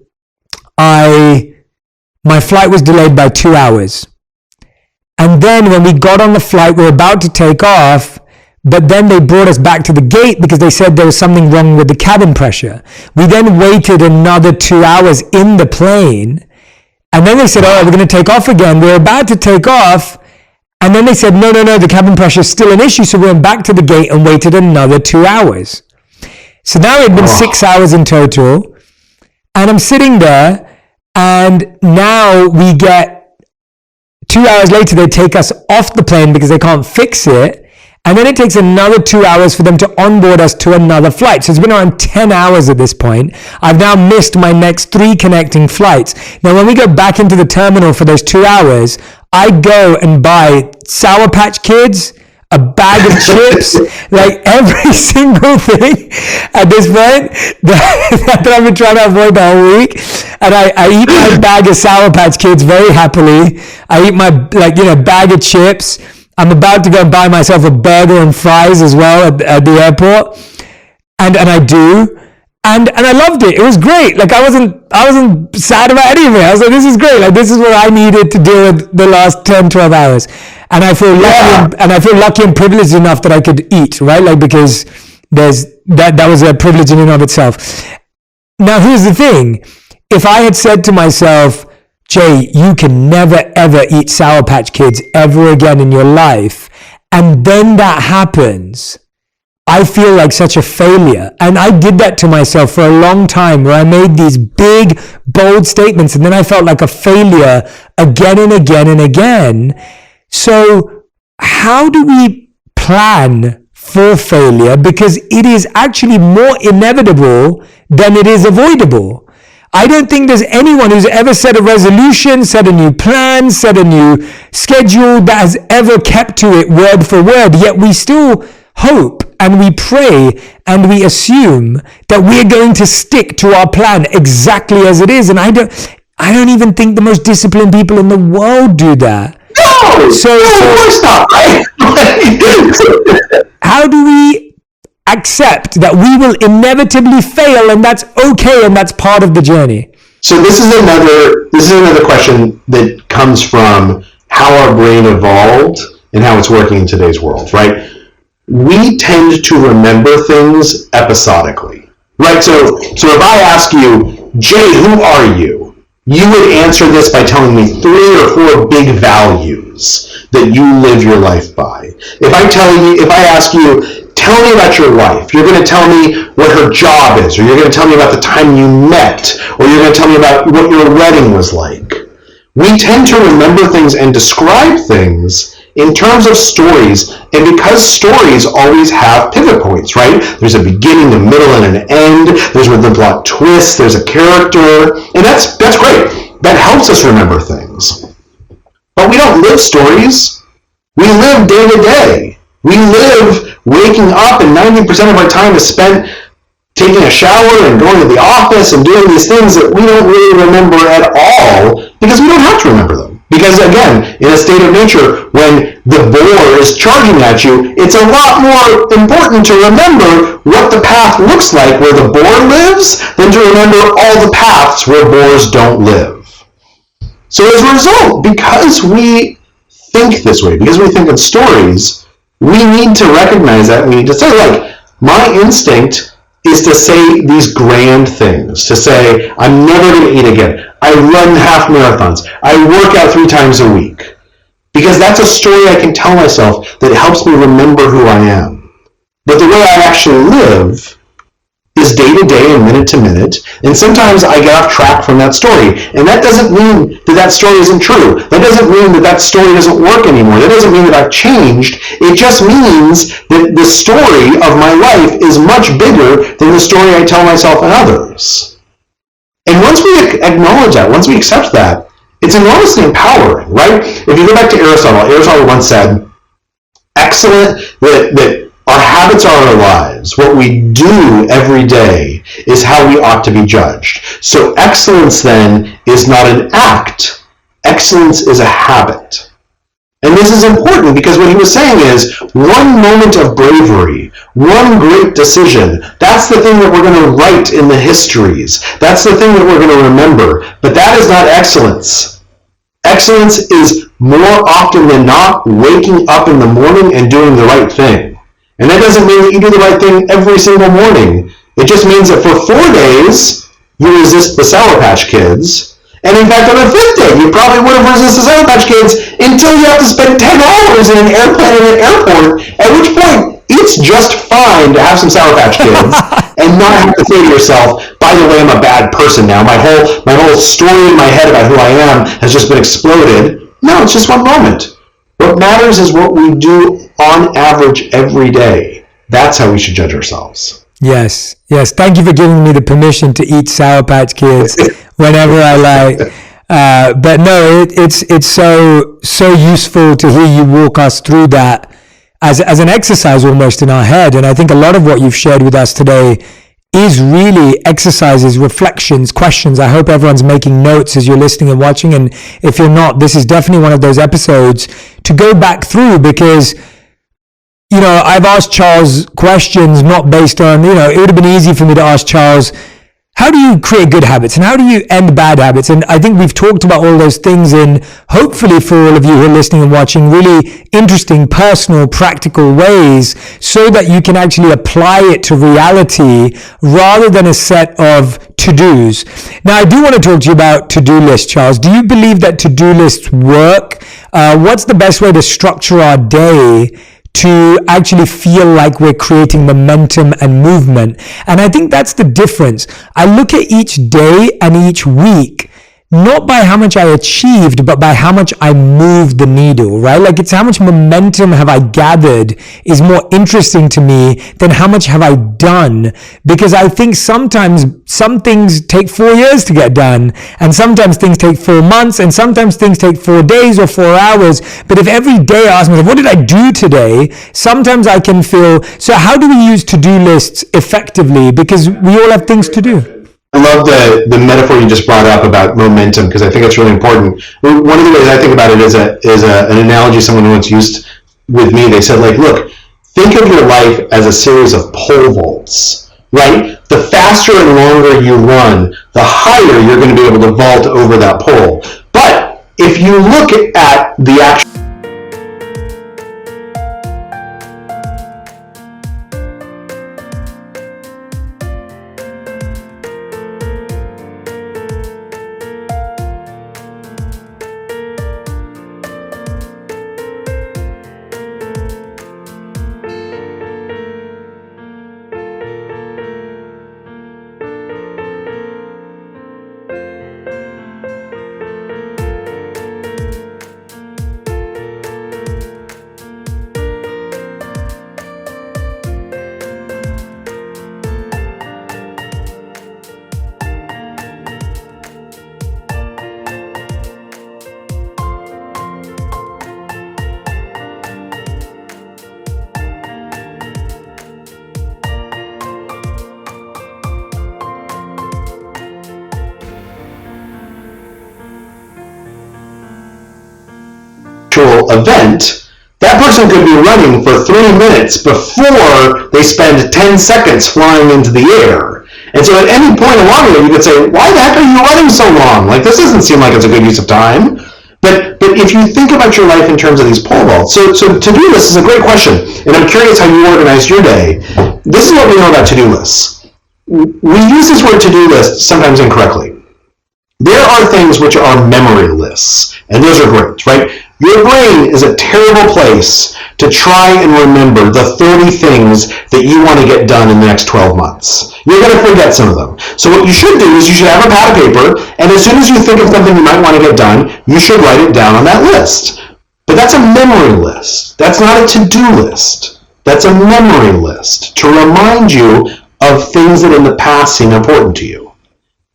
[SPEAKER 1] my flight was delayed by 2 hours. And then when we got on the flight, we were about to take off, but then they brought us back to the gate because they said there was something wrong with the cabin pressure. We then waited another 2 hours in the plane. And then they said, all right, we're going to take off again. We were about to take off. And then they said, no, the cabin pressure is still an issue. So we went back to the gate and waited another 2 hours. So now it had been 6 hours in total. And I'm sitting there, and now we get 2 hours later, they take us off the plane because they can't fix it. And then it takes another 2 hours for them to onboard us to another flight. So it's been around 10 hours at this point. I've now missed my next 3 connecting flights. Now, when we go back into the terminal for those 2 hours, I go and buy Sour Patch Kids, a bag of chips, like every single thing at this point that I've been trying to avoid the whole week. And I eat my bag of Sour Patch Kids very happily. I eat my bag of chips. I'm about to go and buy myself a burger and fries as well at the airport. And I do. And I loved it. It was great. Like I wasn't sad about any of it. I was like, this is great. Like this is what I needed to do with the last 10, 12 hours. And I feel lucky and privileged enough that I could eat, right? Like because that was a privilege in and of itself. Now here's the thing. If I had said to myself, Jay, you can never ever eat Sour Patch Kids ever again in your life, and then that happens, I feel like such a failure. And I did that to myself for a long time where I made these big, bold statements and then I felt like a failure again and again and again. So how do we plan for failure? Because it is actually more inevitable than it is avoidable. I don't think there's anyone who's ever set a resolution, set a new plan, set a new schedule that has ever kept to it word for word, yet we still hope and we pray and we assume that we're going to stick to our plan exactly as it is. And I don't even think the most disciplined people in the world do that.
[SPEAKER 2] No, of course not, right?
[SPEAKER 1] How do we accept that we will inevitably fail and that's okay and that's part of the journey?
[SPEAKER 2] So this is another question that comes from how our brain evolved and how it's working in today's world, right? We tend to remember things episodically, right? So if I ask you, Jay, who are you? You would answer this by telling me 3 or 4 big values that you live your life by. If I ask you, tell me about your wife, you're going to tell me what her job is, or you're going to tell me about the time you met, or you're going to tell me about what your wedding was like. We tend to remember things and describe things in terms of stories, and because stories always have pivot points, right? There's a beginning, a middle, and an end. There's where the plot twists. There's a character, and that's great. That helps us remember things. But we don't live stories. We live day to day. We live waking up, and 90% of our time is spent taking a shower and going to the office and doing these things that we don't really remember at all because we don't have to remember them. Because again, in a state of nature, when the boar is charging at you, it's a lot more important to remember what the path looks like where the boar lives than to remember all the paths where boars don't live. So as a result, because we think this way, because we think in stories, we need to recognize that. We need to say, like, my instinct is to say these grand things, to say, I'm never going to eat again. I run half marathons. I work out 3 times a week. Because that's a story I can tell myself that helps me remember who I am. But the way I actually live is day to day and minute to minute, and sometimes I get off track from that story. And that doesn't mean that story isn't true. That doesn't mean that story doesn't work anymore. That doesn't mean that I've changed. It just means that the story of my life is much bigger than the story I tell myself and others. And once we acknowledge that, once we accept that, it's enormously empowering, right? If you go back to Aristotle once said, that our habits are our lives. What we do every day is how we ought to be judged. So excellence then is not an act. Excellence is a habit. And this is important because what he was saying is one moment of bravery, one great decision, that's the thing that we're going to write in the histories. That's the thing that we're going to remember. But that is not excellence. Excellence is more often than not waking up in the morning and doing the right thing. And that doesn't mean that you do the right thing every single morning. It just means that for 4 days, you resist the Sour Patch Kids. And in fact, on the 5th day, you probably would have resisted the Sour Patch Kids until you have to spend 10 hours in an airplane in an airport, at which point, it's just fine to have some Sour Patch Kids and not have to say to yourself, by the way, I'm a bad person now. My whole story in my head about who I am has just been exploded. No, it's just one moment. What matters is what we do on average every day. That's how we should judge ourselves.
[SPEAKER 1] Yes. Thank you for giving me the permission to eat Sour Patch Kids whenever I like. But no, it's so useful to hear you walk us through that as an exercise almost in our head. And I think a lot of what you've shared with us today is really exercises, reflections, questions. I hope everyone's making notes as you're listening and watching. And if you're not, this is definitely one of those episodes to go back through, because I've asked Charles questions not based on, it would have been easy for me to ask Charles, how do you create good habits and how do you end bad habits? And I think we've talked about all those things in, hopefully for all of you who are listening and watching, really interesting, personal, practical ways so that you can actually apply it to reality rather than a set of to-dos. Now, I do want to talk to you about to-do lists, Charles. Do you believe that to-do lists work? What's the best way to structure our day to actually feel like we're creating momentum and movement? And I think that's the difference. I look at each day and each week, not by how much I achieved, but by how much I moved the needle, right? Like, it's how much momentum have I gathered is more interesting to me than how much have I done. Because I think sometimes some things take 4 years to get done, and sometimes things take 4 months, and sometimes things take 4 days or 4 hours. But if every day I ask myself, what did I do today? Sometimes I can feel, so how do we use to-do lists effectively? Because we all have things to do.
[SPEAKER 2] I love the metaphor you just brought up about momentum, because I think it's really important. One of the ways I think about it is an analogy someone once used with me. They said, like, look, think of your life as a series of pole vaults, right? The faster and longer you run, the higher you're going to be able to vault over that pole. But if you look at the actual event, that person could be running for 3 minutes before they spend 10 seconds flying into the air. And so at any point along there, you could say, why the heck are you running so long? Like, this doesn't seem like it's a good use of time. But if you think about your life in terms of these pole vaults, so to-do lists is a great question, and I'm curious how you organize your day. This is what we know about to-do lists. We use this word to-do list sometimes incorrectly. There are things which are memory lists, and those are great, right? Your brain is a terrible place to try and remember the 30 things that you want to get done in the next 12 months. You're going to forget some of them. So what you should do is you should have a pad of paper, and as soon as you think of something you might want to get done, you should write it down on that list. But that's a memory list. That's not a to-do list. That's a memory list to remind you of things that in the past seem important to you.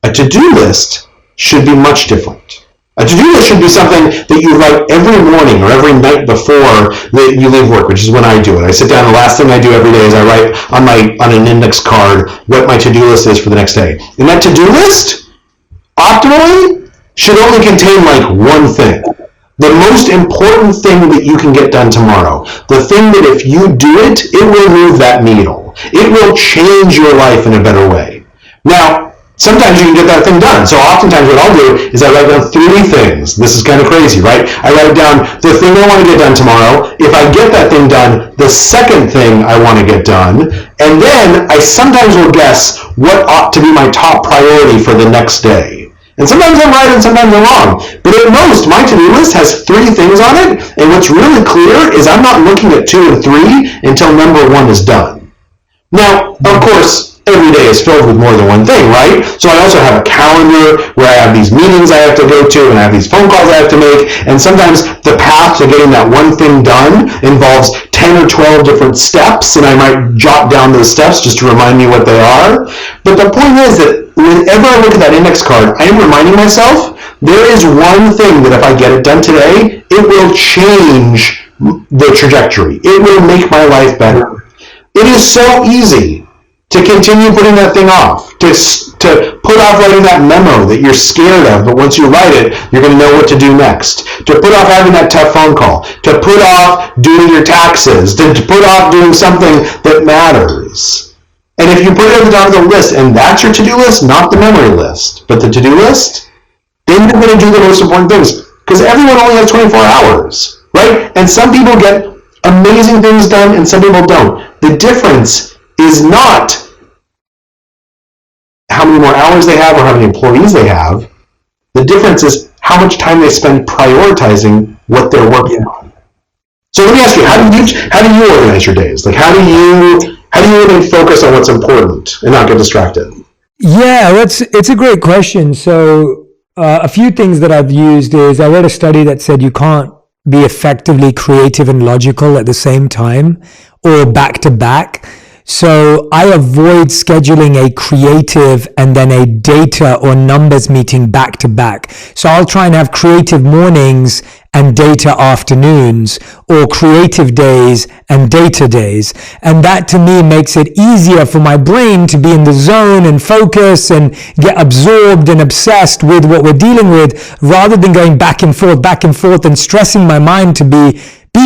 [SPEAKER 2] A to-do list should be much different. A to-do list should be something that you write every morning or every night before you leave work, which is when I do it. I sit down, the last thing I do every day is I write on an index card what my to-do list is for the next day. And that to-do list, optimally, should only contain like one thing. The most important thing that you can get done tomorrow. The thing that if you do it, it will move that needle. It will change your life in a better way. Now, sometimes you can get that thing done. So oftentimes what I'll do is I write down 3 things. This is kind of crazy, right? I write down the thing I want to get done tomorrow. If I get that thing done, the second thing I want to get done. And then I sometimes will guess what ought to be my top priority for the next day. And sometimes I'm right and sometimes I'm wrong. But at most, my to-do list has 3 things on it. And what's really clear is I'm not looking at 2 and 3 until number 1 is done. Now, of course, every day is filled with more than one thing, right? So I also have a calendar where I have these meetings I have to go to, and I have these phone calls I have to make, and sometimes the path to getting that one thing done involves 10 or 12 different steps, and I might jot down those steps just to remind me what they are. But the point is that whenever I look at that index card, I am reminding myself there is one thing that if I get it done today, it will change the trajectory. It will make my life better. It is so easy to continue putting that thing off, to put off writing that memo that you're scared of, but once you write it, you're going to know what to do next, to put off having that tough phone call, to put off doing your taxes, to put off doing something that matters. And if you put it at the top of the list, and that's your to-do list, not the memory list, but the to-do list, then you're going to do the most important things, because everyone only has 24 hours, right? And some people get amazing things done, and some people don't. The difference is not how many more hours they have or how many employees they have. The difference is how much time they spend prioritizing what they're working on. So let me ask you, how do you organize your days? Like how do you really focus on what's important and not get distracted?
[SPEAKER 1] Yeah, it's a great question. So a few things that I've used is I read a study that said you can't be effectively creative and logical at the same time or back to back. So I avoid scheduling a creative and then a data or numbers meeting back to back. So I'll try and have creative mornings and data afternoons, or creative days and data days. And that to me makes it easier for my brain to be in the zone and focus and get absorbed and obsessed with what we're dealing with, rather than going back and forth and stressing my mind to be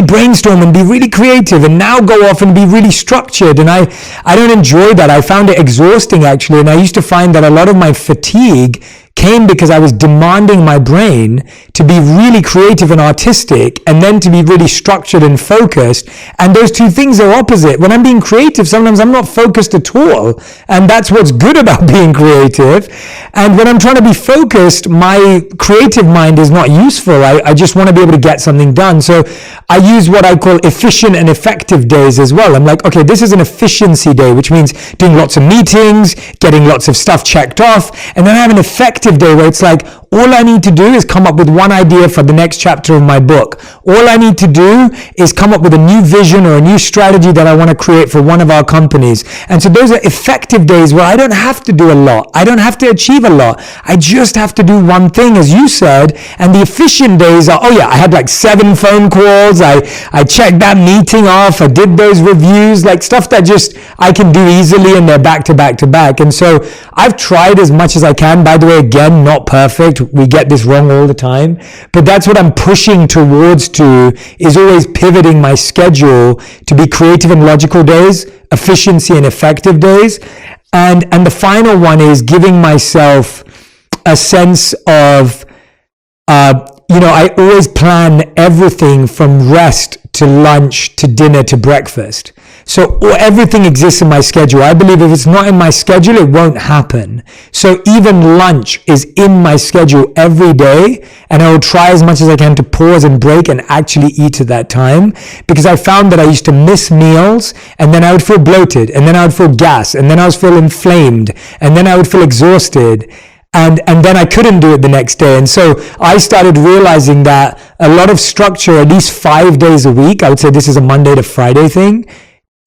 [SPEAKER 1] brainstorm and be really creative and now go off and be really structured. And I don't enjoy that. I found it exhausting actually. And I used to find that a lot of my fatigue came because I was demanding my brain to be really creative and artistic and then to be really structured and focused. And those two things are opposite. When I'm being creative, sometimes I'm not focused at all. And that's what's good about being creative. And when I'm trying to be focused, my creative mind is not useful. I just want to be able to get something done. So I use what I call efficient and effective days as well. I'm like, okay, this is an efficiency day, which means doing lots of meetings, getting lots of stuff checked off. And then I have an effective day where it's like, all I need to do is come up with one idea for the next chapter of my book. All I need to do is come up with a new vision or a new strategy that I want to create for one of our companies. And so those are effective days where I don't have to do a lot. I don't have to achieve a lot. I just have to do one thing, as you said. And the efficient days are, oh yeah, I had like 7 phone calls. I checked that meeting off. I did those reviews, like stuff that just I can do easily, and they're back to back to back. And so I've tried as much as I can. By the way, again, not perfect. We get this wrong all the time, but that's what I'm pushing towards is always pivoting my schedule to be creative and logical days, efficiency and effective days. And the final one is giving myself a sense of, I always plan everything from rest to lunch to dinner to breakfast. So everything exists in my schedule. I believe if it's not in my schedule, it won't happen. So even lunch is in my schedule every day, and I will try as much as I can to pause and break and actually eat at that time, because I found that I used to miss meals, and then I would feel bloated, and then I would feel gas, and then I would feel inflamed, and then I would feel exhausted. And then I couldn't do it the next day. And so I started realizing that a lot of structure, at least 5 days a week, I would say this is a Monday to Friday thing,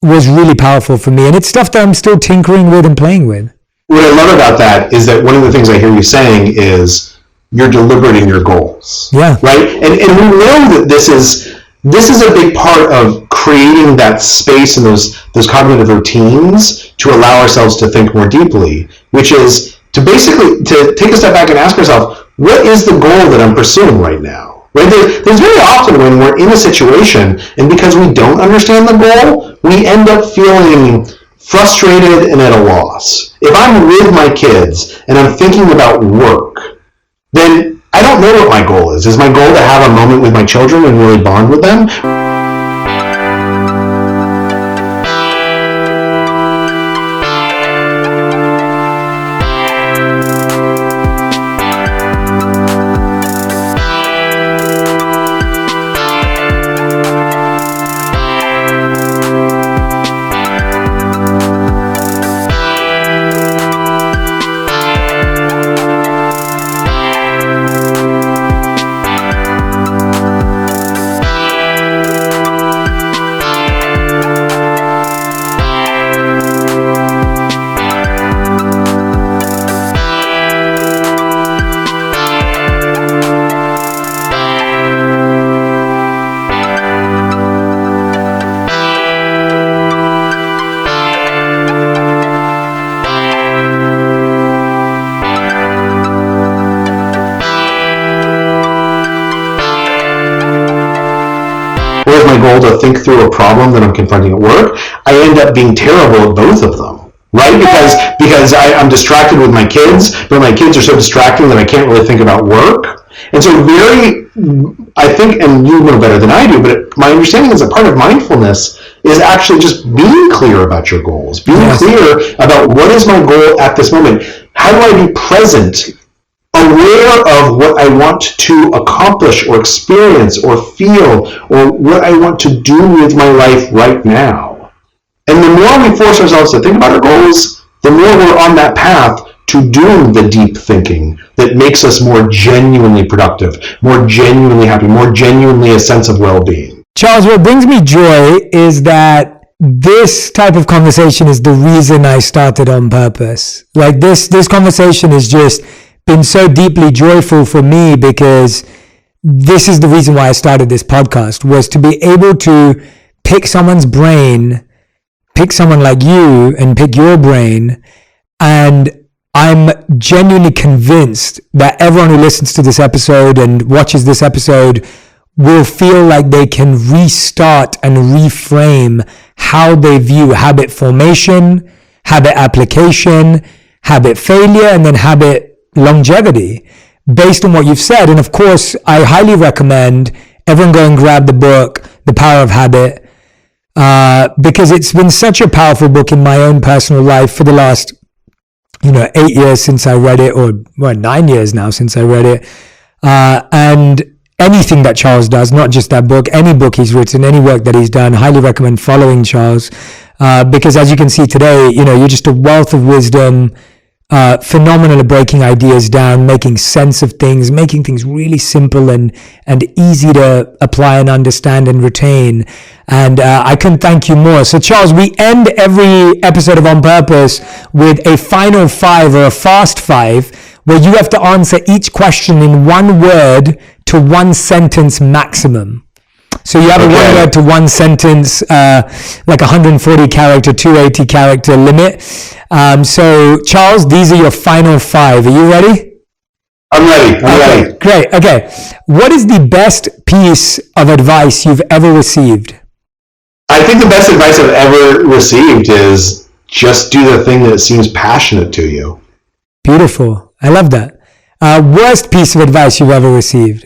[SPEAKER 1] was really powerful for me. And it's stuff that I'm still tinkering with and playing with.
[SPEAKER 2] What I love about that is that one of the things I hear you saying is you're deliberate in your goals.
[SPEAKER 1] Yeah.
[SPEAKER 2] Right? And we know that this is a big part of creating that space and those cognitive routines to allow ourselves to think more deeply, which is to basically to take a step back and ask ourselves, what is the goal that I'm pursuing right now? Right? There's very often when we're in a situation, and because we don't understand the goal, we end up feeling frustrated and at a loss. If I'm with my kids and I'm thinking about work, then I don't know what my goal is. Is my goal to have a moment with my children and really bond with them? is my goal to think through a problem that I'm confronting at work, I end up being terrible at both of them, right? Because I'm distracted with my kids, but my kids are so distracting that I can't really think about work. And so I think, and you know better than I do, but my understanding is that part of mindfulness is actually just being clear about your goals, being clear about what is my goal at this moment. How do I be present, aware of what I want to accomplish or experience or feel, or what I want to do with my life right now? And the more we force ourselves to think about our goals, the more we're on that path to doing the deep thinking that makes us more genuinely productive, more genuinely happy, more genuinely a sense of well-being.
[SPEAKER 1] Charles, what brings me joy is that this type of conversation is the reason I started On Purpose. Like this conversation has just been so deeply joyful for me, because this is the reason why I started this podcast, was to be able to pick someone's brain, pick someone like you and pick your brain. And I'm genuinely convinced that everyone who listens to this episode and watches this episode will feel like they can restart and reframe how they view habit formation, habit application, habit failure, and then habit longevity based on what you've said. And of course, I highly recommend everyone go and grab the book, The Power of Habit, because it's been such a powerful book in my own personal life for the last 8 years since I read it, or 9 years now since I read it. And anything that Charles does, not just that book, any book he's written, any work that he's done, highly recommend following Charles, because as you can see today, you're just a wealth of wisdom, phenomenal at breaking ideas down, making sense of things, making things really simple and easy to apply and understand and retain. And I couldn't thank you more. So Charles, we end every episode of On Purpose with a final 5 or a fast 5, where you have to answer each question in one word to one sentence maximum. So you have a one word to one sentence, like 140 character, 280 character limit. So Charles, these are your final 5. Are you ready?
[SPEAKER 2] I'm ready.
[SPEAKER 1] Great. Okay. What is the best piece of advice you've ever received?
[SPEAKER 2] I think the best advice I've ever received is just do the thing that seems passionate to you.
[SPEAKER 1] Beautiful. I love that. Worst piece of advice you've ever received?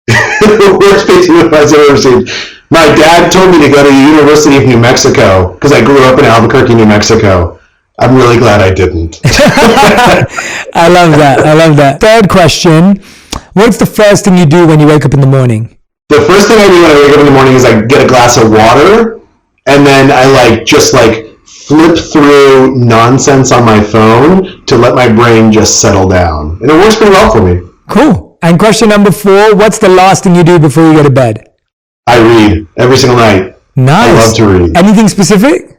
[SPEAKER 2] The worst piece of advice I've ever received. My dad told me to go to the University of New Mexico because I grew up in Albuquerque, New Mexico. I'm really glad I didn't.
[SPEAKER 1] I love that. Third question. What's the first thing you do when you wake up in the morning?
[SPEAKER 2] The first thing I do when I wake up in the morning is I get a glass of water, and then I just flip through nonsense on my phone to let my brain just settle down. And it works pretty well for me.
[SPEAKER 1] Cool. And question number 4, what's the last thing you do before you go to bed?
[SPEAKER 2] I read every single night.
[SPEAKER 1] Nice.
[SPEAKER 2] I love to read.
[SPEAKER 1] Anything specific?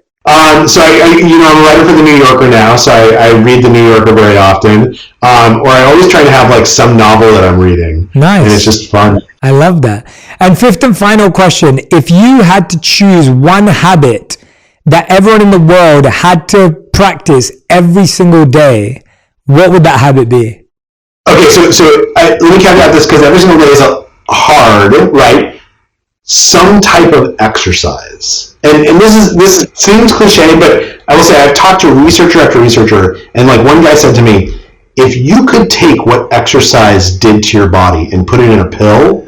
[SPEAKER 2] So I'm a writer for the New Yorker now, so I read the New Yorker very often. Or I always try to have some novel that I'm reading.
[SPEAKER 1] Nice.
[SPEAKER 2] And it's just fun.
[SPEAKER 1] I love that. And fifth and final question, if you had to choose one habit that everyone in the world had to practice every single day, what would that habit be?
[SPEAKER 2] Okay, so let me caveat this, because every single day is hard, right? Some type of exercise. And this seems cliche, but I will say I've talked to researcher after researcher, and one guy said to me, if you could take what exercise did to your body and put it in a pill,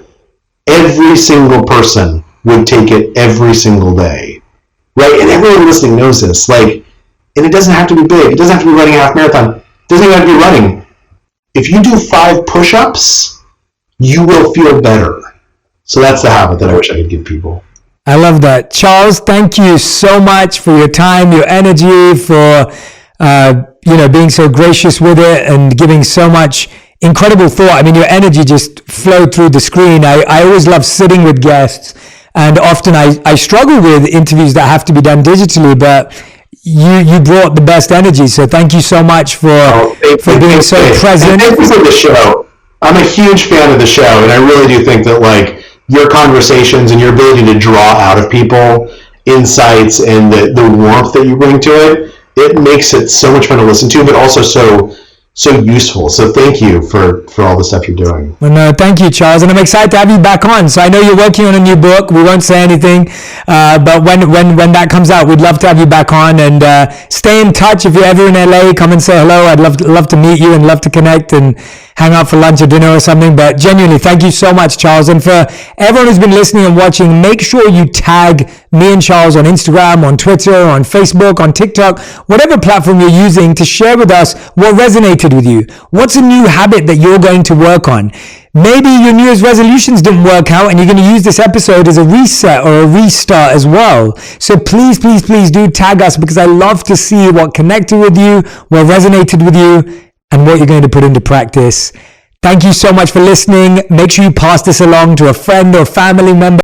[SPEAKER 2] every single person would take it every single day, right? And everyone listening knows this. And it doesn't have to be big. It doesn't have to be running a half marathon. It doesn't even have to be running. If you do 5 push-ups, you will feel better. So that's the habit that I wish I could give people.
[SPEAKER 1] I love that. Charles, thank you so much for your time, your energy, for being so gracious with it and giving so much incredible thought. I mean, your energy just flowed through the screen. I always love sitting with guests, and often I struggle with interviews that have to be done digitally, but you brought the best energy. So thank you so much for being so present.
[SPEAKER 2] And thank you for the show. I'm a huge fan of the show, and I really do think that your conversations and your ability to draw out of people insights and the warmth that you bring to it, it makes it so much fun to listen to, but also so so useful. So thank you for all the stuff you're doing.
[SPEAKER 1] Well, no, thank you, Charles, and I'm excited to have you back on. So I know you're working on a new book. We won't say anything, but when that comes out, we'd love to have you back on, and stay in touch. If you're ever in LA, come and say hello. I'd love to meet you and love to connect and hang out for lunch or dinner or something. But genuinely, thank you so much, Charles. And for everyone who's been listening and watching, make sure you tag me and Charles on Instagram, on Twitter, on Facebook, on TikTok, whatever platform you're using, to share with us what resonated with you. What's a new habit that you're going to work on? Maybe your New Year's resolutions didn't work out and you're going to use this episode as a reset or a restart as well. So please, please, please do tag us, because I love to see what connected with you, what resonated with you, and what you're going to put into practice. Thank you so much for listening. Make sure you pass this along to a friend or family member.